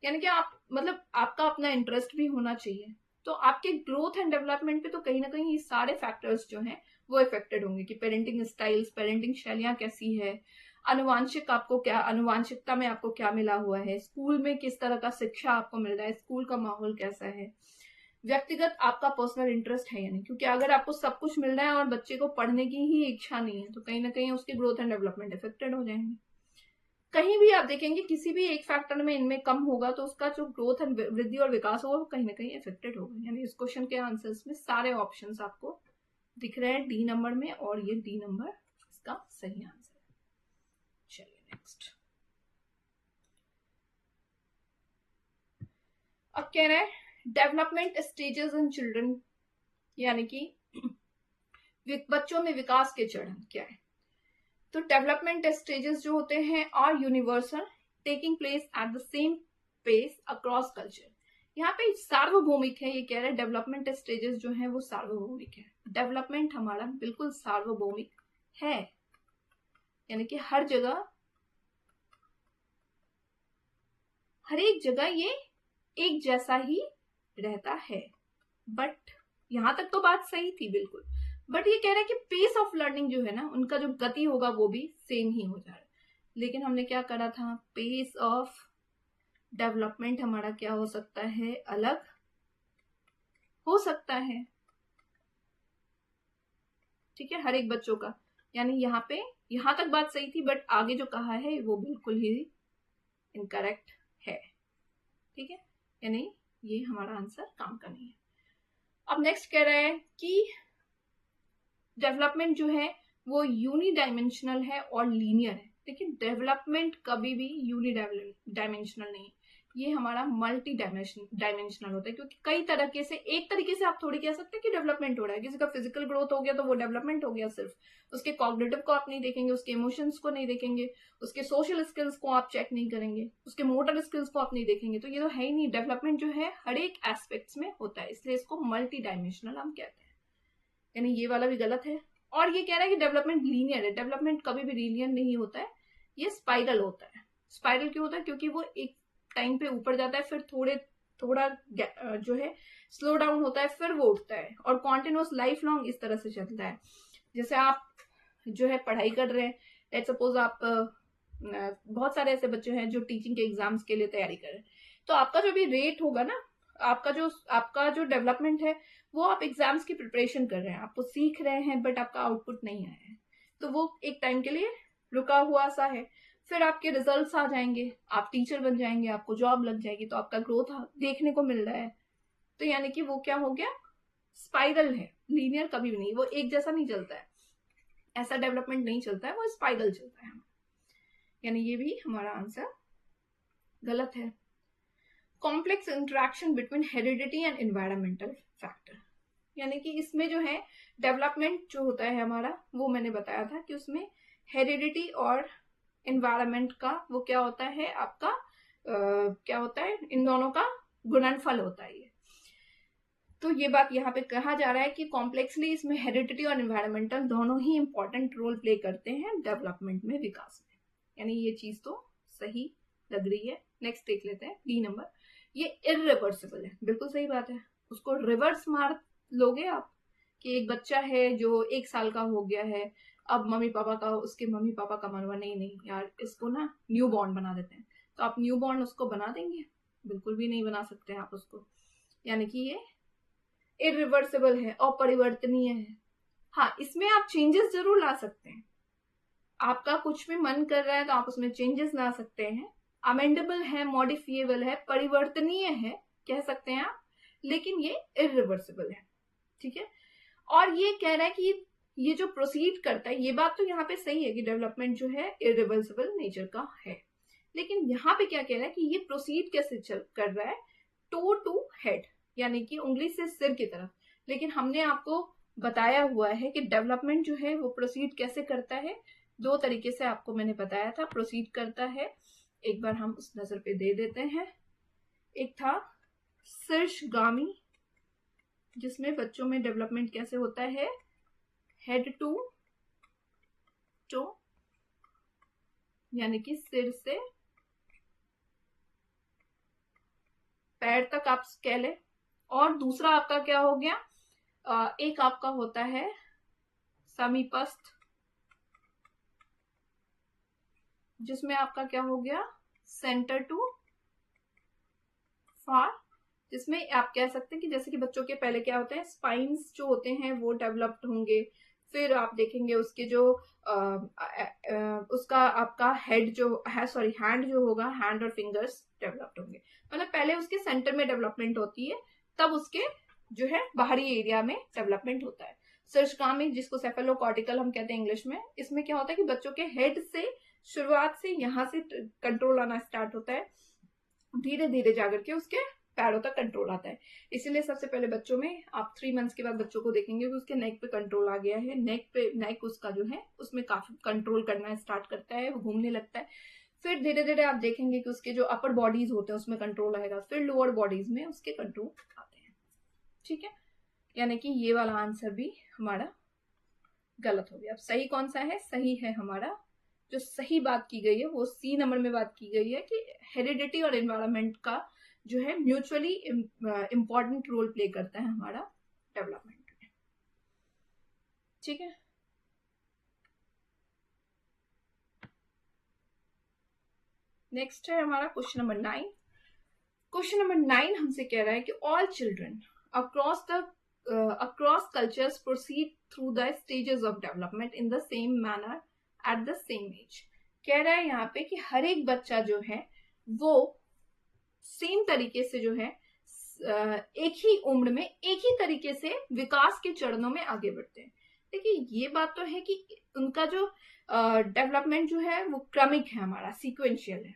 S1: यानी कि आप मतलब आपका अपना इंटरेस्ट भी होना चाहिए। तो आपके ग्रोथ एंड डेवलपमेंट पे तो कहीं ना कहीं ये सारे फैक्टर्स जो हैं वो इफेक्टेड होंगे कि पेरेंटिंग स्टाइल्स, पेरेंटिंग शैलियां कैसी है, अनुवांशिकता में आपको क्या मिला हुआ है, स्कूल में किस तरह का शिक्षा आपको मिल रहा है, स्कूल का माहौल कैसा है, व्यक्तिगत आपका पर्सनल इंटरेस्ट है यानी, क्योंकि अगर आपको सब कुछ मिल रहा है और बच्चे को पढ़ने की ही इच्छा नहीं है तो कहीं ना कहीं उसके ग्रोथ एंड डेवलपमेंट इफेक्टेड हो जाएंगे। कहीं भी आप देखेंगे किसी भी एक फैक्टर में इनमें कम होगा तो उसका जो ग्रोथ एंड वृद्धि और विकास होगा वो कहीं ना कहीं इफेक्टेड होगा। यानी इस क्वेश्चन के आंसर्स में सारे ऑप्शंस आपको दिख रहे हैं डी नंबर में, और ये डी नंबर इसका सही आंसर है। चलिए नेक्स्ट। अब कह रहे हैं डेवलपमेंट स्टेजेस इन चिल्ड्रन, यानी कि बच्चों में विकास के चरण क्या है। तो डेवलपमेंट स्टेजेस जो होते हैं are universal, taking place at the same pace across culture. यहाँ पे सार्वभौमिक है, ये कह रहे हैं डेवलपमेंट स्टेजेस जो हैं वो सार्वभौमिक है। डेवलपमेंट हमारा बिल्कुल सार्वभौमिक है, यानी कि हर एक जगह ये एक जैसा ही रहता है। बट यहां तक तो बात सही थी बिल्कुल, बट ये कह रहा है कि पेस ऑफ लर्निंग जो है ना, उनका जो गति होगा वो भी सेम ही हो जा रहा है। लेकिन हमने क्या करा था, पेस ऑफ डेवलपमेंट हमारा क्या हो सकता है, अलग हो सकता है। ठीक है, हर एक बच्चों का, यानी यहां तक बात सही थी, बट आगे जो कहा है वो बिल्कुल ही इनकरेक्ट है। ठीक है, यानी ये हमारा आंसर काम का नहीं है। अब नेक्स्ट कह रहा है कि डेवलपमेंट जो है वो यूनिडायमेंशनल है और लीनियर है। देखिए डेवलपमेंट कभी भी यूनिडायमेंशनल नहीं है, ये हमारा मल्टी डायमेंशनल होता है, क्योंकि कई तरीके से, एक तरीके से आप थोड़ी कह सकते हैं कि डेवलपमेंट हो रहा है। किसी का फिजिकल ग्रोथ हो गया तो वो डेवलपमेंट हो गया, सिर्फ उसके कॉग्निटिव को आप नहीं देखेंगे, उसके इमोशंस को नहीं देखेंगे, उसके सोशल स्किल्स को आप चेक नहीं करेंगे, उसके मोटर स्किल्स को आप नहीं देखेंगे, तो ये तो है ही नहीं। डेवलपमेंट जो है हर एक एस्पेक्ट्स में होता है, इसलिए इसको मल्टी डायमेंशनल हम कहते हैं, यानी ये वाला भी गलत है। और ये कह रहा है कि डेवलपमेंट लीनियर है, डेवलपमेंट कभी भी लीनियर नहीं होता है, ये स्पाइरल होता है। स्पाइरल क्यों होता है, क्योंकि वो एक टाइम पे ऊपर जाता है, फिर थोड़ा जो है स्लो डाउन होता है, फिर वो उठता है, और कॉन्टिन्यूस लाइफ लॉन्ग इस तरह से चलता है। जैसे आप जो है पढ़ाई कर रहे हैं, लेट्स सपोज आप बहुत सारे ऐसे बच्चे हैं जो टीचिंग के एग्जाम्स के लिए तैयारी कर रहे हैं, तो आपका जो भी रेट होगा ना, आपका जो डेवलपमेंट है वो आप एग्जाम्स की प्रिपरेशन कर रहे हैं, आपको सीख रहे हैं, बट आपका आउटपुट नहीं आया है, तो वो एक टाइम के लिए रुका हुआ सा है। फिर आपके रिजल्ट्स आ जाएंगे, आप टीचर बन जाएंगे, आपको जॉब लग जाएगी, तो आपका ग्रोथ देखने को मिल रहा है। तो यानी कि वो क्या हो गया, स्पाइरल है, लीनियर कभी भी नहीं, वो एक जैसा नहीं चलता है, ऐसा डेवलपमेंट नहीं चलता है, वो स्पाइरल चलता है। यानी ये भी हमारा आंसर गलत है। Complex interaction between heredity and environmental factor, यानी कि इसमें जो है डेवलपमेंट जो होता है हमारा, वो मैंने बताया था कि उसमें हेरिडिटी और एनवायरमेंट का वो क्या होता है, आपका क्या होता है, इन दोनों का गुणनफल होता है ये। तो ये बात यहाँ पे कहा जा रहा है कि कॉम्प्लेक्सली इसमें हेरिडिटी और एनवायरमेंटल दोनों ही इंपॉर्टेंट रोल प्ले करते हैं डेवलपमेंट में, विकास में, यानी ये चीज तो सही लग रही है। नेक्स्ट देख लेते हैं डी नंबर, ये इरिवर्सिबल है, बिल्कुल सही बात है। उसको रिवर्स मार लोगे आप कि एक बच्चा है जो 1 साल का हो गया है, अब उसके मम्मी पापा का मनवा नहीं यार इसको ना न्यू बॉर्न बना देते हैं, तो आप न्यू बॉर्न उसको बना देंगे, बिल्कुल भी नहीं बना सकते आप उसको, यानी कि ये इरिवर्सिबल है, अपरिवर्तनीय है। हाँ, इसमें आप चेंजेस जरूर ला सकते हैं, आपका कुछ भी मन कर रहा है तो आप उसमें चेंजेस ला सकते हैं, अमेंडेबल है, मॉडिफिएबल है, परिवर्तनीय है कह सकते हैं आप, लेकिन ये इरिवर्सिबल है। ठीक है, और ये कह रहा है कि ये जो प्रोसीड करता है, ये बात तो यहाँ पे सही है कि डेवलपमेंट जो है इरिवर्सिबल नेचर का है, लेकिन यहाँ पे क्या कह रहा है कि ये प्रोसीड कैसे कर रहा है, टो टू हेड, यानी कि उंगली से सिर की तरफ। लेकिन हमने आपको बताया हुआ है कि डेवलपमेंट जो है वो प्रोसीड कैसे करता है। 2 तरीके से आपको मैंने बताया था प्रोसीड करता है। एक बार हम उस नजर पे दे देते हैं। एक था शीर्षगामी, जिसमें बच्चों में डेवलपमेंट कैसे होता है, हेड टू टो, यानी कि सिर से पैर तक आप कह ले। और दूसरा आपका क्या हो गया, एक आपका होता है समीपस्थ, जिसमें आपका क्या हो गया, सेंटर टू फार, जिसमें आप कह सकते हैं कि जैसे कि बच्चों के पहले क्या होते हैं, स्पाइन्स जो होते हैं वो डेवलप्ड होंगे। फिर आप देखेंगे उसके जो उसका आपका हेड जो है, सॉरी हैंड जो होगा, हैंड और फिंगर्स डेवलप्ड होंगे। मतलब पहले उसके सेंटर में डेवलपमेंट होती है, तब उसके जो है बाहरी एरिया में डेवलपमेंट होता है। शीर्षगामी, जिसको सेफेलोकॉर्टिकल हम कहते हैं इंग्लिश में, इसमें क्या होता है कि बच्चों के हेड से शुरुआत से यहाँ से कंट्रोल आना स्टार्ट होता है, धीरे धीरे जाकर के उसके पैरों तक कंट्रोल आता है। इसीलिए सबसे पहले बच्चों में आप 3 मंथ्स के बाद बच्चों को देखेंगे कि उसके नेक पे कंट्रोल आ गया है, नेक उसका जो है उसमें काफी कंट्रोल करना स्टार्ट करता है, वो घूमने लगता है। फिर धीरे धीरे आप देखेंगे कि उसके जो अपर बॉडीज होते हैं उसमें कंट्रोल आएगा, फिर लोअर बॉडीज में उसके कंट्रोल आते हैं। ठीक है, यानी कि ये वाला आंसर भी हमारा गलत हो गया। अब सही कौन सा है, सही है हमारा, जो सही बात की गई है वो सी नंबर में बात की गई है कि हेरिडिटी और एनवायरमेंट का जो है म्यूचुअली इंपॉर्टेंट रोल प्ले करता है हमारा डेवलपमेंट में। ठीक है, नेक्स्ट है हमारा क्वेश्चन नंबर 9। क्वेश्चन नंबर 9 हमसे कह रहा है कि all children across cultures proceed through the stages of development in the same manner at the same age। कह रहा है यहाँ पे कि हर एक बच्चा जो है वो सेम तरीके से जो है एक ही उम्र में एक ही तरीके से विकास के चरणों में आगे बढ़ते हैं। देखिए ये बात तो है कि उनका जो डेवलपमेंट जो है वो क्रमिक है, हमारा सीक्वेंशियल है।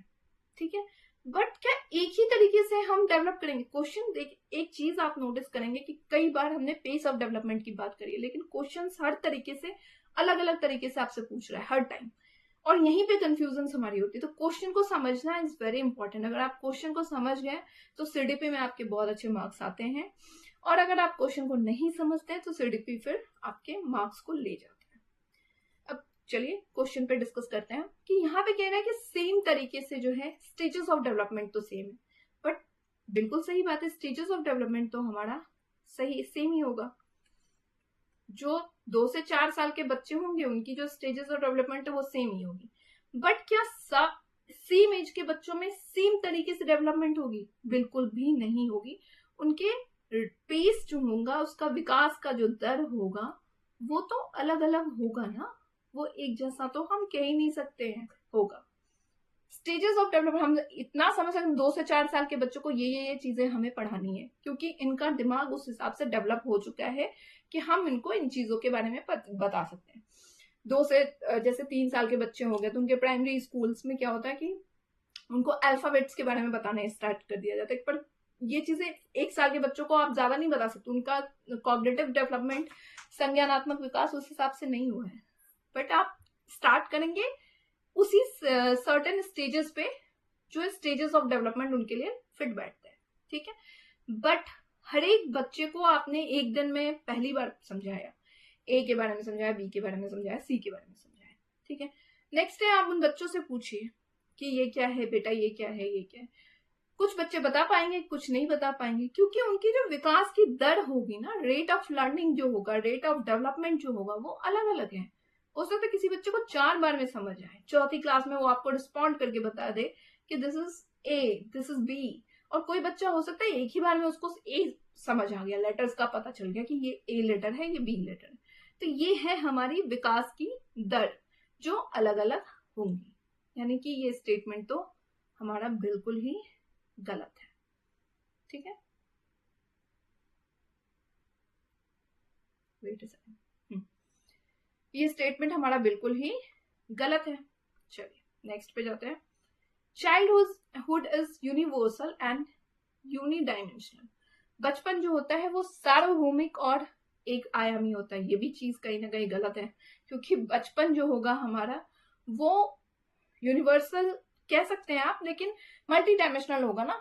S1: ठीक है, बट क्या एक ही तरीके से हम डेवलप करेंगे? क्वेश्चन देख, एक चीज आप नोटिस करेंगे कि कई बार हमने पेस ऑफ डेवलपमेंट की बात करी है, लेकिन क्वेश्चन हर तरीके से अलग अलग तरीके से आपसे पूछ रहा है हर टाइम, और यहीं पे कंफ्यूजन हमारी होती है। तो क्वेश्चन को समझना इज वेरी इंपॉर्टेंट। अगर आप क्वेश्चन को समझ गए तो सीडीपी में आपके बहुत अच्छे मार्क्स आते हैं, और अगर आप क्वेश्चन को नहीं समझते हैं तो सीडीपी फिर आपके मार्क्स को ले जाता है। अब चलिए क्वेश्चन पे डिस्कस करते हैं कि यहाँ पे कह रहा है कि सेम तरीके से जो है स्टेजेस ऑफ डेवलपमेंट तो सेम है, बट बिल्कुल सही बात है, स्टेजेस ऑफ डेवलपमेंट तो हमारा सही सेम ही होगा। जो 2 से 4 साल के बच्चे होंगे उनकी जो स्टेजेस ऑफ डेवलपमेंट है वो सेम ही होगी, बट क्या सेम एज के बच्चों में सेम तरीके से डेवलपमेंट होगी? बिल्कुल भी नहीं होगी। उनके पेस जो होगा, उसका विकास का जो दर होगा वो तो अलग अलग होगा ना, वो एक जैसा तो हम कह ही नहीं सकते हैं होगा। स्टेजेस ऑफ डेवलपमेंट हम इतना समझ सकते हैं, 2 से 4 साल के बच्चों को ये चीजें हमें पढ़ानी है, क्योंकि इनका दिमाग उस हिसाब से डेवलप हो चुका है कि हम इनको इन चीजों के बारे में बता सकते हैं। 2 से जैसे 3 साल के बच्चे हो गए तो उनके प्राइमरी स्कूल्स में क्या होता है कि उनको अल्फाबेट्स के बारे में बताना स्टार्ट कर दिया जाता है, पर ये चीजें 1 साल के बच्चों को आप ज्यादा नहीं बता सकते। उनका कॉग्निटिव डेवलपमेंट, संज्ञानात्मक विकास उस हिसाब से नहीं हुआ है, बट आप स्टार्ट करेंगे उसी सर्टेन स्टेजेस पे जो स्टेजेस ऑफ डेवलपमेंट उनके लिए फिट बैठते हैं। ठीक है, बट हर एक बच्चे को आपने एक दिन में पहली बार समझाया, ए के बारे में समझाया, बी के बारे में समझाया, सी के बारे में समझाया। ठीक है, नेक्स्ट है आप उन बच्चों से पूछिए कि ये क्या है बेटा, ये क्या है, ये क्या है। कुछ बच्चे बता पाएंगे, कुछ नहीं बता पाएंगे, क्योंकि उनकी जो विकास की दर होगी ना, रेट ऑफ लर्निंग जो होगा, रेट ऑफ डेवलपमेंट जो होगा वो अलग अलग है। हो सकता है किसी बच्चे को 4 बार में समझ आए, 4th क्लास में वो आपको रिस्पॉन्ड करके बता दे कि this is A, this is B, और कोई बच्चा हो सकता है एक ही बार में उसको ए समझ आ गया, लेटर्स का पता चल गया कि ये ए लेटर है, ये बी लेटर है। तो ये है हमारी विकास की दर जो अलग अलग होंगी, यानी कि ये स्टेटमेंट तो हमारा बिल्कुल ही गलत है। ठीक है, वेट अ सेकंड, ये स्टेटमेंट हमारा बिल्कुल ही गलत है। चलिए नेक्स्ट पे जाते हैं। Childhood is universal and unidimensional. बचपन जो होता है वो सार्वभौमिक और एक आयामी होता है, ये भी चीज कहीं ना कहीं गलत है, क्योंकि बचपन जो होगा हमारा वो यूनिवर्सल कह सकते हैं आप, लेकिन मल्टी डायमेंशनल होगा ना।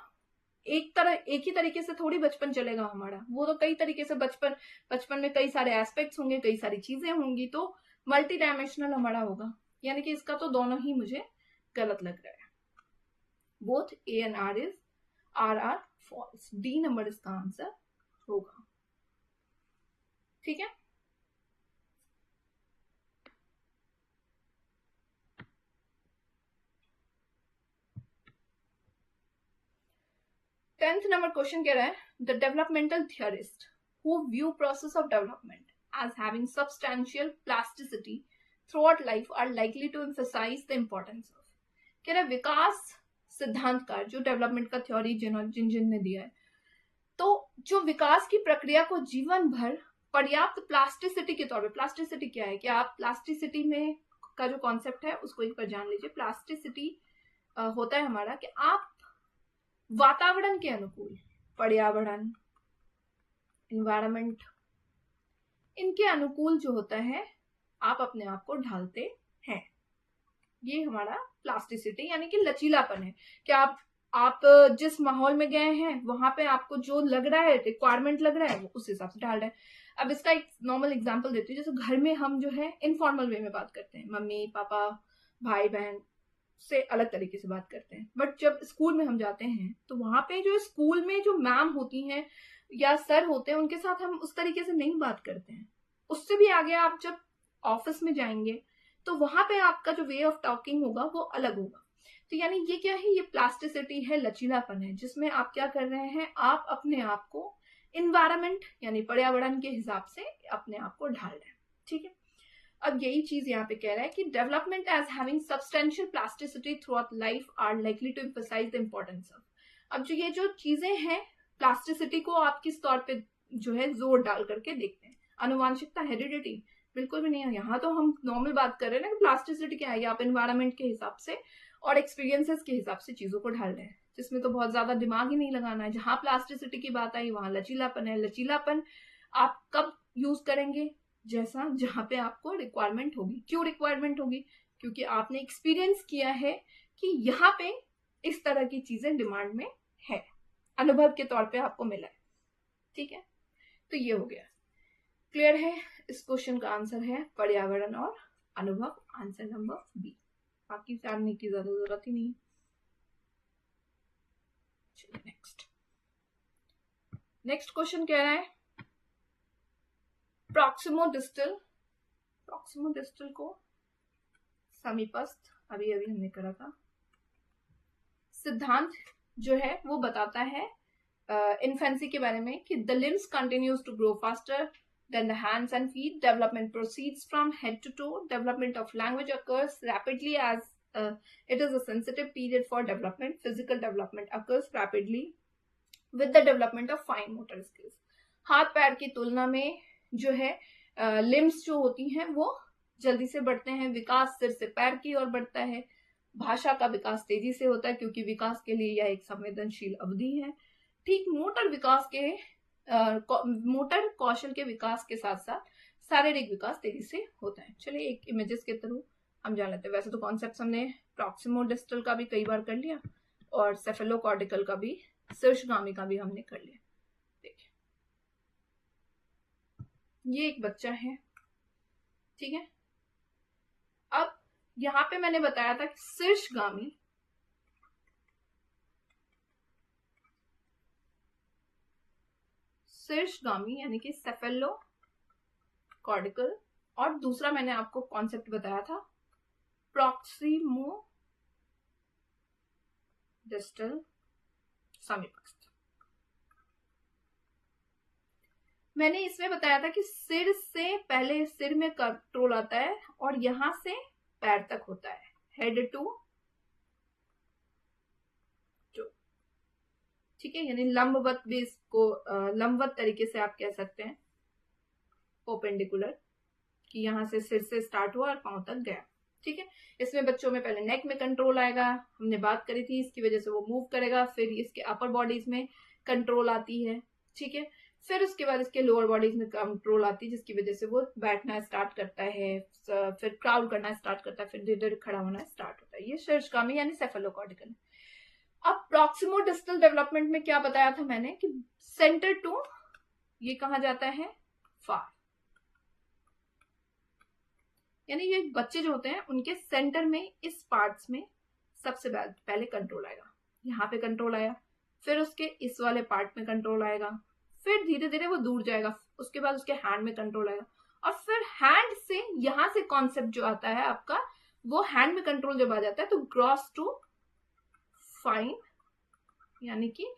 S1: एक ही तरीके से थोड़ी बचपन चलेगा हमारा, वो तो कई तरीके से बचपन में कई सारे एस्पेक्ट्स होंगे, कई सारी चीजें होंगी, तो मल्टी डायमेंशनल हमारा होगा। यानी कि इसका तो दोनों ही मुझे गलत लग रहा है। Both A and R false. D number इसका आंसर होगा। ठीक है, टेंथ नंबर क्वेश्चन कह रहा है, the developmental theorist who view process of development as having substantial plasticity throughout life are likely to emphasise the importance of. कह रहा है विकास सिद्धांतकार जो डेवलपमेंट का थ्योरी जिन ने दिया है, तो जो विकास की प्रक्रिया को जीवन भर पर्याप्त प्लास्टिसिटी के तौर पे, प्लास्टिसिटी क्या है कि आप प्लास्टिसिटी में का जो कॉन्सेप्ट है उसको एक बार जान लीजिए। प्लास्टिसिटी होता है हमारा कि आप वातावरण के अनुकूल, पर्यावरण, इन्वायरमेंट, इनके अनुकूल जो होता है आप अपने आप को ढालते हैं। ये हमारा प्लास्टिसिटी यानी कि लचीलापन है कि आप जिस माहौल में गए हैं वहां पे आपको जो लग रहा है, रिक्वायरमेंट लग रहा है, वो उस हिसाब से ढाल रहे हैं। अब इसका एक नॉर्मल एग्जांपल देती हूँ। जैसे घर में हम जो है इनफॉर्मल वे में बात करते हैं, मम्मी पापा भाई बहन से अलग तरीके से बात करते हैं, बट जब स्कूल में हम जाते हैं तो वहां पे जो स्कूल में जो मैम होती हैं या सर होते हैं उनके साथ हम उस तरीके से नहीं बात करते हैं। उससे भी आगे आप जब ऑफिस में जाएंगे तो वहां पे आपका जो वे ऑफ टॉकिंग होगा वो अलग होगा। तो यानी ये क्या है, ये प्लास्टिसिटी है, लचीलापन है, जिसमें आप क्या कर रहे हैं, आप अपने आप को इन्वायरमेंट यानी पर्यावरण के हिसाब से अपने आप को ढाल रहे हैं। ठीक है, अब यही चीज यहाँ पे कह रहा है कि development as having substantial plasticity throughout life are likely to emphasise the importance of. अब जो ये जो चीजें हैं प्लास्टिसिटी को आप किस तौर पे जो है जोर डाल करके देखते हैं। अनुवांशिकता, हेरिडिटी, बिल्कुल भी नहीं है। यहाँ तो हम नॉर्मल बात कर रहे हैं ना कि प्लास्टिसिटी क्या है, आप एनवायरमेंट के हिसाब से और एक्सपीरियंसेस के हिसाब से चीजों को ढाल रहे हैं, जिसमें तो बहुत ज्यादा दिमाग ही नहीं लगाना है। जहां प्लास्टिसिटी की बात आई वहां लचीलापन है। लचीलापन आप कब यूज करेंगे, जैसा जहां पे आपको रिक्वायरमेंट होगी। क्यों रिक्वायरमेंट होगी, क्योंकि आपने एक्सपीरियंस किया है कि यहाँ पे इस तरह की चीजें डिमांड में है, अनुभव के तौर पे आपको मिला है। ठीक है, तो ये हो गया, क्लियर है। इस क्वेश्चन का आंसर है पर्यावरण और अनुभव, आंसर नंबर बी। बाकी जानने की जरूरत ही नहीं। चलिए नेक्स्ट क्वेश्चन कह रहा है प्रॉक्सिमोडिस्टल को समीपस्थ, अभी हमने करा था, सिद्धांत जो है वो बताता है इन्फेंसी के बारे में कि the limbs continues to grow faster than the hands and feet, development proceeds from head to toe, development of language occurs rapidly as it is a sensitive period for development, physical development occurs rapidly with the development of fine motor skills। हाथ पैर की तुलना में जो है limbs जो होती हैं वो जल्दी से बढ़ते हैं, विकास सिर से पैर की ओर बढ़ता है, भाषा का विकास तेजी से होता है क्योंकि विकास के लिए यह एक संवेदनशील अवधि है। ठीक मोटर विकास के मोटर कौशल के विकास के साथ साथ शारीरिक विकास तेजी से होता है। चलिए एक इमेजेस के थ्रू हम जान लेते हैं। वैसे तो कॉन्सेप्ट हमने प्रॉक्सिमोडिस्टल का भी कई बार कर लिया और सेफेलोकॉर्डिकल का भी, शीर्षगामी का भी हमने कर लिया। देखिए ये एक बच्चा है, ठीक है। अब यहां पे मैंने बताया था कि शीर्षगामी यानी कि सेफेलोकॉर्डिकल, और दूसरा मैंने आपको कॉन्सेप्ट बताया था प्रॉक्सिमोडिस्टल समीपस्थ। मैंने इसमें बताया था कि सिर से पहले सिर में कंट्रोल आता है और यहां से पैर तक होता है, हेड टू टो। ठीक है, यानी लंबवत भी इसको लंबवत तरीके से आप कह सकते हैं, परपेंडिकुलर, कि यहां से सिर से स्टार्ट हुआ और पांव तक गया। ठीक है, इसमें बच्चों में पहले नेक में कंट्रोल आएगा, हमने बात करी थी, इसकी वजह से वो मूव करेगा, फिर इसके अपर बॉडीज में कंट्रोल आती है। ठीक है, फिर उसके बाद इसके लोअर बॉडीज में कंट्रोल आती है, जिसकी वजह से वो बैठना स्टार्ट करता है, फिर क्राउल करना स्टार्ट करता है, फिर धीरे धीरे खड़ा होना स्टार्ट होता है। ये शीर्षकामी यानी सेफेलोकॉर्टिकल। अब प्रॉक्सिमोडिस्टल डेवलपमेंट में क्या बताया था मैंने कि सेंटर टू ये कहा जाता है फार, यानी ये बच्चे जो होते हैं उनके सेंटर में इस पार्ट्स में सबसे पहले कंट्रोल आएगा। यहाँ पे कंट्रोल आया, फिर उसके इस वाले पार्ट में कंट्रोल आएगा, फिर धीरे धीरे वो दूर जाएगा, उसके बाद उसके हैंड में कंट्रोल आएगा, और फिर हैंड से यहां से कॉन्सेप्ट जो आता है आपका, वो हैंड में कंट्रोल जब आ जाता है तो ग्रॉस टू फाइन, यानी कि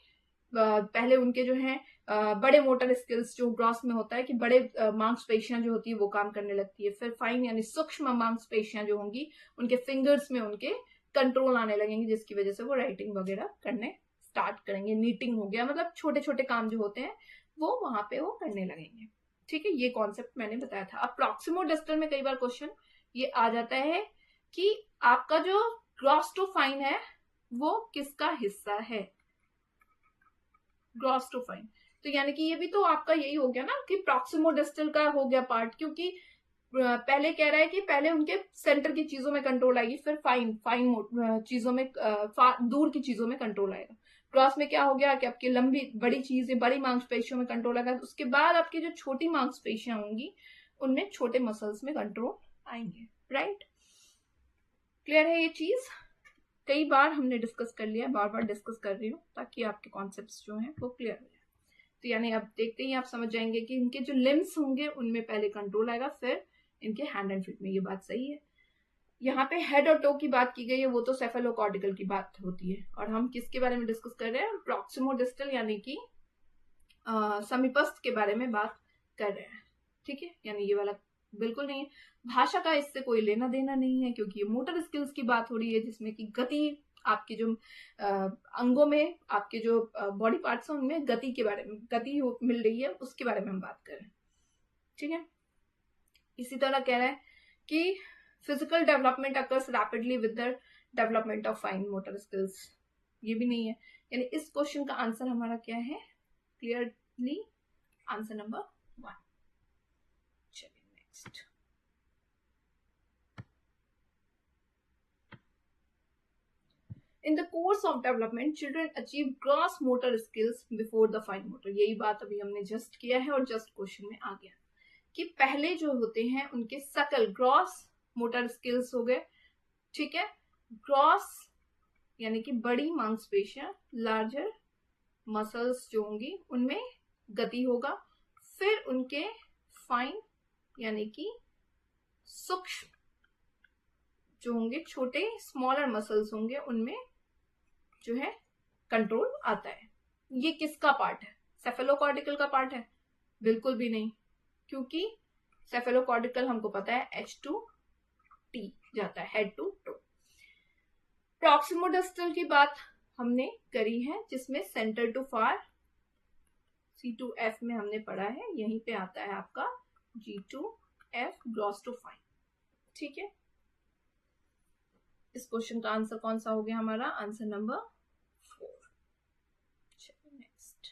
S1: पहले उनके जो है बड़े मोटर स्किल्स जो ग्रॉस में होता है कि बड़े मांसपेशियां जो होती है वो काम करने लगती है, फिर फाइन यानी सूक्ष्म मांसपेशियां जो होंगी उनके फिंगर्स में उनके कंट्रोल आने लगेंगे, जिसकी वजह से वो राइटिंग वगैरह करने स्टार्ट करेंगे। नीटिंग हो गया, मतलब छोटे छोटे काम जो होते हैं वो वहां पे वो करने लगेंगे। ठीक है, ये कॉन्सेप्ट मैंने बताया था। अब प्रॉक्सिमोडिस्टल में कई बार क्वेश्चन ये आ जाता है कि आपका जो ग्रॉस टू फाइन है वो किसका हिस्सा है, ग्रॉस टू फाइन। तो यानी कि ये भी तो आपका यही हो गया ना कि प्रॉक्सिमोडिस्टल का हो गया पार्ट, क्योंकि पहले कह रहा है कि पहले उनके सेंटर की चीजों में कंट्रोल आएगी, फिर फाइन चीजों में दूर की चीजों में कंट्रोल आएगा। क्रॉस में क्या हो गया कि आपकी लंबी बड़ी चीजें बड़ी मांसपेशियों में कंट्रोल आएगा, उसके बाद आपकी जो छोटी मांसपेशियां होंगी उनमें छोटे मसल्स में कंट्रोल आएंगे। राइट, क्लियर है ये चीज? कई बार हमने डिस्कस कर लिया, बार बार डिस्कस कर रही हूँ ताकि आपके कॉन्सेप्ट्स जो हैं वो क्लियर हो जाए। तो यानी अब देखते ही आप समझ जाएंगे कि इनके जो लिम्स होंगे उनमें पहले कंट्रोल आएगा, फिर इनके हैंड एंड फीट में। ये बात सही है। यहाँ पे हेड और टो की बात की गई है, वो तो सेफेलोकॉर्टिकल की बात होती है, और हम किसके बारे में डिस्कस कर रहे हैं? प्रॉक्सिमोडिस्टल यानी कि समीपस्थ के बारे में बात कर रहे हैं। ठीक है, यानी ये वाला बिल्कुल नहीं है। भाषा का इससे कोई लेना देना नहीं है, क्योंकि ये मोटर स्किल्स की बात हो रही है, जिसमें कि गति आपके जो अंगों में आपके जो बॉडी पार्ट्स हैं उनमें गति के बारे में, गति मिल रही है उसके बारे में हम बात कर रहे हैं। ठीक है, इसी तरह कह रहा है कि physical development occurs rapidly with the development of fine motor skills, ये भी नहीं है। यानी इस क्वेश्चन का आंसर हमारा क्या है? Clearly answer number 1। चलिए next. In the course of development, children achieve gross motor skills before the fine motor. यही बात अभी हमने जस्ट किया है और जस्ट क्वेश्चन में आ गया कि पहले जो होते हैं उनके सकल ग्रॉस मोटर स्किल्स हो गए। ठीक है, ग्रॉस यानी कि बड़ी मांसपेशियां, लार्जर मसल्स जो होंगी उनमें गति होगा, फिर उनके फाइन यानी कि सूक्ष्म जो होंगे, छोटे स्मॉलर मसल्स होंगे, उनमें जो है कंट्रोल आता है। ये किसका पार्ट है? सेफेलोकॉर्टिकल का पार्ट है? बिल्कुल भी नहीं, क्योंकि सेफेलोकॉर्टिकल हमको पता है H2T जाता है, हेड टू टो। प्रॉक्सिमोडिस्टल की बात हमने करी है, जिसमें सेंटर टू फार C2F में हमने पढ़ा है, यहीं पे आता है आपका G2F ग्रॉस टू फाइन। ठीक है, इस क्वेश्चन का आंसर कौन सा हो गया हमारा? Answer number 4। चलिए next.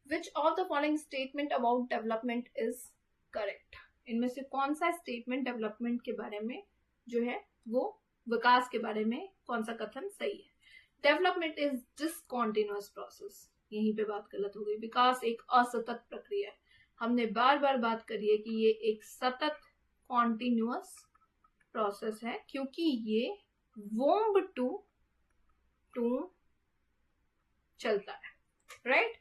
S1: Which of the following statement about development is correct? इनमें से कौन सा स्टेटमेंट डेवलपमेंट के बारे में जो है वो विकास के बारे में कौन सा कथन सही है? डेवलपमेंट इज डिसकॉन्टिन्यूअस प्रोसेस, यहीं पे बात गलत हो गई। विकास एक असतत प्रक्रिया है। हमने बार बार बात करी है कि ये एक सतत कॉन्टिन्यूअस प्रोसेस है, क्योंकि ये वोम्ब टू चलता है। राइट,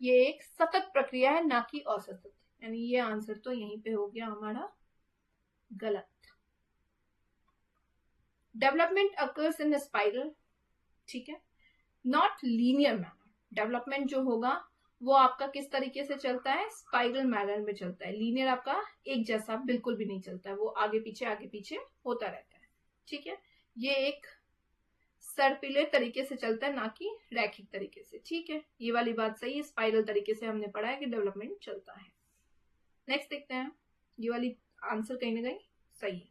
S1: ये एक सतत प्रक्रिया है, ना कि असतत। यानी ये आंसर तो यहीं पे हो गया हमारा गलत। डेवलपमेंट अकर्स इन स्पाइरल, ठीक है, नॉट लीनियर मैनर। डेवलपमेंट जो होगा वो आपका किस तरीके से चलता है? स्पाइरल मैनर में चलता है। लीनियर आपका एक जैसा बिल्कुल भी नहीं चलता है, वो आगे पीछे होता रहता है। ठीक है, ये एक सर्पिले तरीके से चलता है, ना कि रैखिक तरीके से। ठीक है, ये वाली बात सही है, स्पाइरल तरीके से हमने पढ़ा है कि डेवलपमेंट चलता है। नेक्स्ट देखते हैं, ये वाली आंसर कहीं ना कहीं सही है।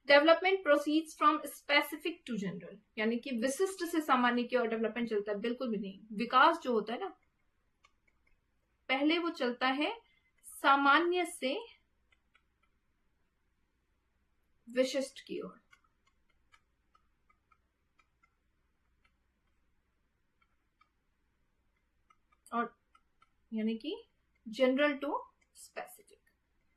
S1: Development proceeds from specific to general, यानी कि विशिष्ट से सामान्य की ओर डेवलपमेंट चलता है, बिल्कुल भी नहीं। विकास जो होता है ना, पहले वो चलता है सामान्य से विशिष्ट की ओर, और यानी कि जनरल टू स्पेसिफिक।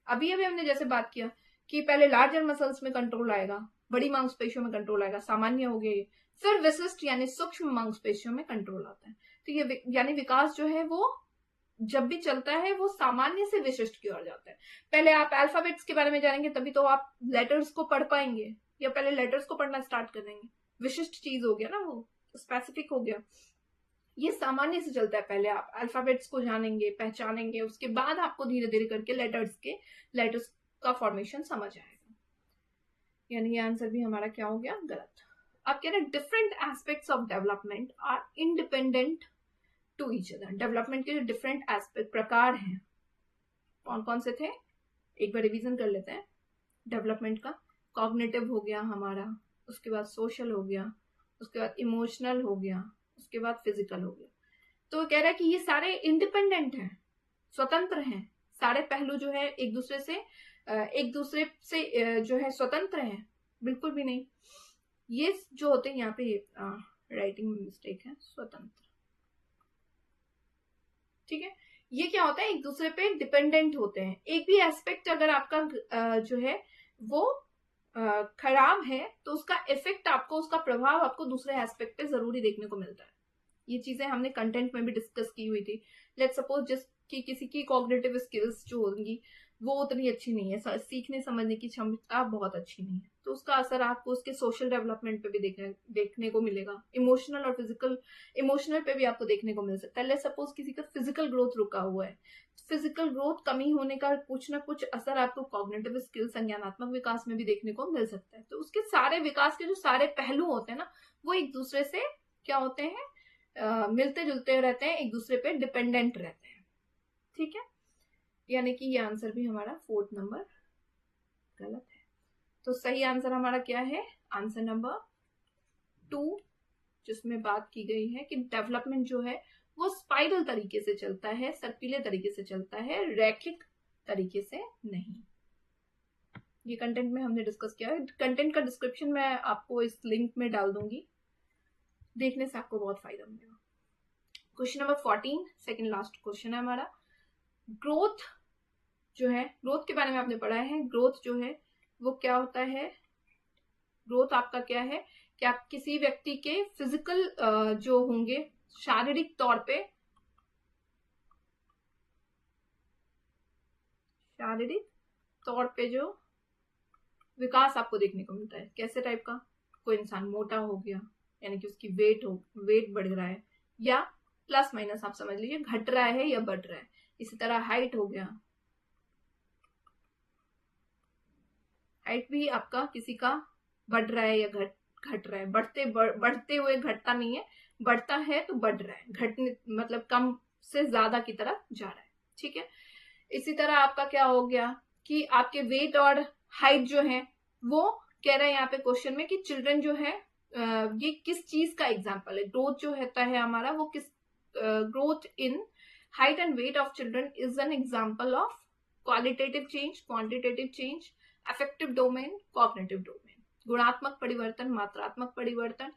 S1: अभी अभी हमने जैसे बात किया कि पहले लार्जर मसल्स में कंट्रोल आएगा, बड़ी मांसपेशियों में कंट्रोल आएगा, सामान्य हो गया ये, फिर विशिष्ट यानी सूक्ष्म मांसपेशियों में कंट्रोल आता है। तो ये यानी विकास जो है वो जब भी चलता है वो सामान्य से विशिष्ट की ओर जाता है। पहले आप अल्फाबेट्स के बारे में जानेंगे तभी तो आप लेटर्स को पढ़ पाएंगे, या पहले लेटर्स को पढ़ना स्टार्ट कर देंगे, विशिष्ट चीज हो गया ना, वो स्पेसिफिक हो गया। ये सामान्य से चलता है, पहले आप अल्फाबेट्स को जानेंगे, पहचानेंगे, उसके बाद आपको धीरे धीरे करके लेटर्स का फॉर्मेशन समझ आएगा। यानी ये आंसर भी हमारा क्या हो गया, गलत। आप कह रहे हैं different aspects of development are independent to each other. Development के जो डिफरेंट एस्पेक्ट प्रकार हैं कौन कौन से थे, एक बार रिवीजन कर लेते हैं। डेवलपमेंट का कॉग्निटिव हो गया हमारा, उसके बाद सोशल हो गया, उसके बाद इमोशनल हो गया, उसके बाद फिजिकल हो गया। तो कह रहा है कि ये सारे इंडिपेंडेंट हैं, स्वतंत्र हैं, सारे पहलू जो है एक दूसरे से जो है स्वतंत्र हैं, बिल्कुल भी नहीं। ये जो होते हैं, यहाँ पे राइटिंग में मिस्टेक है, स्वतंत्र, ठीक है। ये क्या होता है, एक दूसरे पे डिपेंडेंट होते हैं। एक भी एस्पेक्ट अगर आपका जो है वो खराब है तो उसका इफेक्ट आपको, उसका प्रभाव आपको दूसरे एस्पेक्ट पे जरूरी देखने को मिलता है। ये चीजें हमने कंटेंट में भी डिस्कस की हुई थी। लेट्स सपोज कि किसी की कॉग्निटिव स्किल्स जो होंगी वो उतनी अच्छी नहीं है, सीखने समझने की क्षमता बहुत अच्छी नहीं है, तो उसका असर आपको उसके सोशल डेवलपमेंट पे भी देखने को मिलेगा। इमोशनल और इमोशनल पे भी आपको देखने को मिल सकता है। लेट्स सपोज किसी का फिजिकल ग्रोथ रुका हुआ है, फिजिकल ग्रोथ कमी होने का कुछ ना कुछ असर आपको कॉग्निटिव स्किल, संज्ञानात्मक विकास में भी देखने को मिल सकता है। तो उसके सारे विकास के जो सारे पहलू होते हैं ना, वो एक दूसरे से क्या होते हैं, मिलते जुलते रहते हैं, एक दूसरे पे डिपेंडेंट रहते हैं, ठीक है। यानी कि ये आंसर भी हमारा 4th नंबर गलत है। तो सही आंसर हमारा क्या है, आंसर नंबर 2, जिसमें बात की गई है कि डेवलपमेंट जो है वो स्पाइरल तरीके से चलता है, सर्पिले तरीके से चलता है, रैखिक तरीके से नहीं। ये कंटेंट में हमने डिस्कस किया है। कंटेंट का डिस्क्रिप्शन मैं आपको इस लिंक में डाल दूंगी, देखने से आपको बहुत फायदा मिलेगा। Question number 14, second last question है हमारा। ग्रोथ जो है, ग्रोथ के बारे में आपने पढ़ा है, ग्रोथ जो है वो क्या होता है, ग्रोथ आपका क्या है कि आप किसी व्यक्ति के फिजिकल जो होंगे, शारीरिक तौर पे जो विकास आपको देखने को मिलता है, कैसे टाइप का, कोई इंसान मोटा हो गया यानी कि उसकी वेट बढ़ रहा है, या प्लस माइनस आप समझ लीजिए घट रहा है या बढ़ रहा है। इसी तरह हाइट हो गया, हाइट भी आपका किसी का बढ़ रहा है या घट रहा है, बढ़ते हुए घटता नहीं है, बढ़ता है तो बढ़ रहा है, घटने मतलब कम से ज्यादा की तरफ जा रहा है, ठीक है। इसी तरह आपका क्या हो गया कि आपके वेट और हाइट जो है वो कह रहा है यहाँ पे क्वेश्चन में कि चिल्ड्रन जो है ये किस चीज का एग्जाम्पल है। ग्रोथ जो होता है हमारा वो किस, growth in height and weight of children is an example of qualitative change, quantitative change, affective domain, cognitive domain. गुणात्मक परिवर्तन, मात्रात्मक परिवर्तन,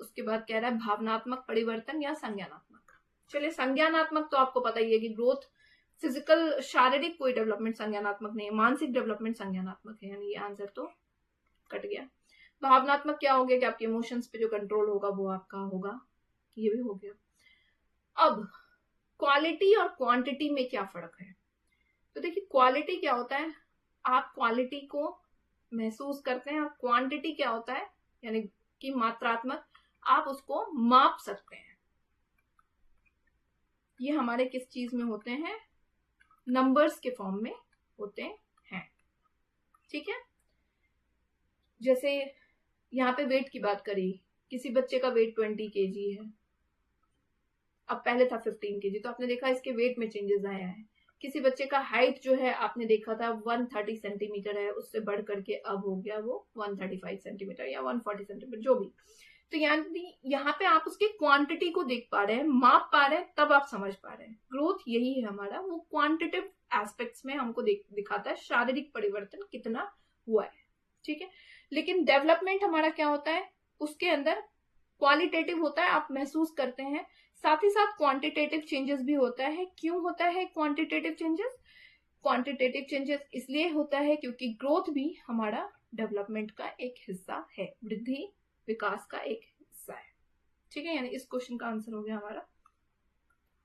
S1: उसके बाद कह रहा है भावनात्मक परिवर्तन या संज्ञानात्मक। चलिए संज्ञानात्मक तो आपको पता ही है कि ग्रोथ फिजिकल शारीरिक कोई डेवलपमेंट संज्ञानात्मक नहीं है, मानसिक डेवलपमेंट संज्ञानात्मक है, यानी ये आंसर तो कट गया। भावनात्मक क्या हो गया कि आपके इमोशंस पे जो कंट्रोल होगा वो आपका होगा, ये भी हो गया। अब क्वालिटी और क्वांटिटी में क्या फर्क है, तो देखिए क्वालिटी क्या होता है, आप क्वालिटी को महसूस करते हैं, और क्वांटिटी क्या होता है यानी कि मात्रात्मक, आप उसको माप सकते हैं। ये हमारे किस चीज में होते हैं, नंबर्स के फॉर्म में होते हैं, ठीक है। जैसे यहाँ पे वेट की बात करी, किसी बच्चे का वेट 20 kg है, अब पहले था 15 kg, तो आपने देखा इसके वेट में चेंजेस आया है, किसी बच्चे का हाइट जो है आपने देखा था 130 सेंटीमीटर है, उससे बढ़ करके अब हो गया वो 135 सेंटीमीटर या 140 सेंटीमीटर जो भी। तो यानी यहाँ पे आप उसकी क्वांटिटी को देख पा रहे हैं, माप पा रहे हैं, तब आप समझ पा रहे हैं। ग्रोथ यही है हमारा, वो क्वांटिटिव एस्पेक्ट्स में हमको दिखाता है शारीरिक परिवर्तन कितना हुआ है, ठीक है। लेकिन डेवलपमेंट हमारा क्या होता है, उसके अंदर क्वालिटेटिव होता है, आप महसूस करते हैं, साथ ही साथ क्वांटिटेटिव चेंजेस भी होता है। क्यों होता है क्वांटिटेटिव चेंजेस? क्वांटिटेटिव चेंजेस इसलिए होता है क्योंकि ग्रोथ भी हमारा डेवलपमेंट का एक हिस्सा है, वृद्धि विकास का एक हिस्सा है, ठीक है। यानी इस क्वेश्चन का आंसर हो गया हमारा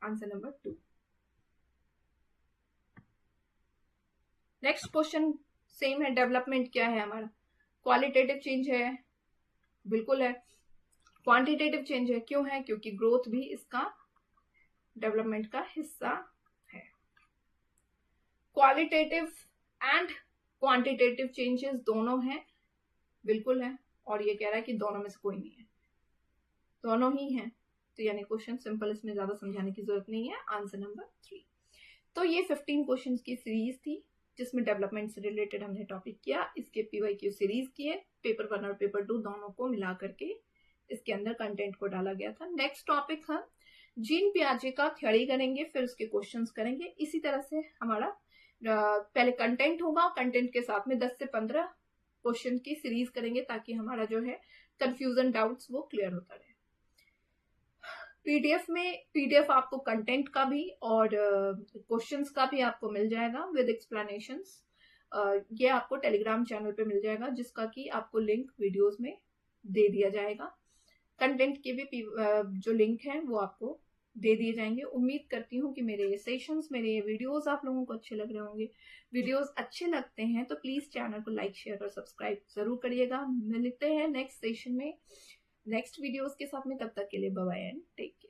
S1: answer number 2। Next question same है, डेवलपमेंट क्या है हमारा? क्वालिटेटिव चेंज है, बिल्कुल है। क्वांटिटेटिव चेंज है, क्यों है? क्योंकि ग्रोथ भी इसका डेवलपमेंट का हिस्सा है। क्वालिटेटिव एंड क्वांटिटेटिव चेंजेस दोनों हैं, बिल्कुल है। और ये कह रहा है कि दोनों में से कोई नहीं है, दोनों ही हैं। तो यानी क्वेश्चन सिंपल, इसमें ज्यादा समझाने की जरूरत नहीं है। Answer number 3। तो ये 15 क्वेश्चंस की सीरीज थी जिसमें डेवलपमेंट से रिलेटेड हमने टॉपिक किया। इसके PYQ सीरीज की है, पेपर 1 और पेपर 2 दोनों को मिला करके इसके अंदर कंटेंट को डाला गया था। नेक्स्ट टॉपिक हम जीन पियाजे का थ्योरी करेंगे, फिर उसके क्वेश्चंस करेंगे। इसी तरह से हमारा पहले कंटेंट होगा, कंटेंट के साथ में 10 से 15 क्वेश्चन की सीरीज करेंगे ताकि हमारा जो है कंफ्यूजन डाउट्स वो क्लियर होता रहे। पीडीएफ आपको कंटेंट का भी और क्वेश्चंस का भी आपको मिल जाएगा विद एक्सप्लेनेशंस। ये आपको टेलीग्राम चैनल पे मिल जाएगा, जिसका कि आपको लिंक वीडियोस में दे दिया जाएगा। कंटेंट के भी जो लिंक है वो आपको दे दिए जाएंगे। उम्मीद करती हूँ कि मेरे ये सेशंस, मेरे ये वीडियोस आप लोगों को अच्छे लग रहे होंगे। वीडियोस अच्छे लगते हैं तो प्लीज चैनल को लाइक, शेयर और सब्सक्राइब जरूर करिएगा। मिलते हैं नेक्स्ट सेशन में नेक्स्ट वीडियोस के साथ में, तब तक के लिए bye bye and take care.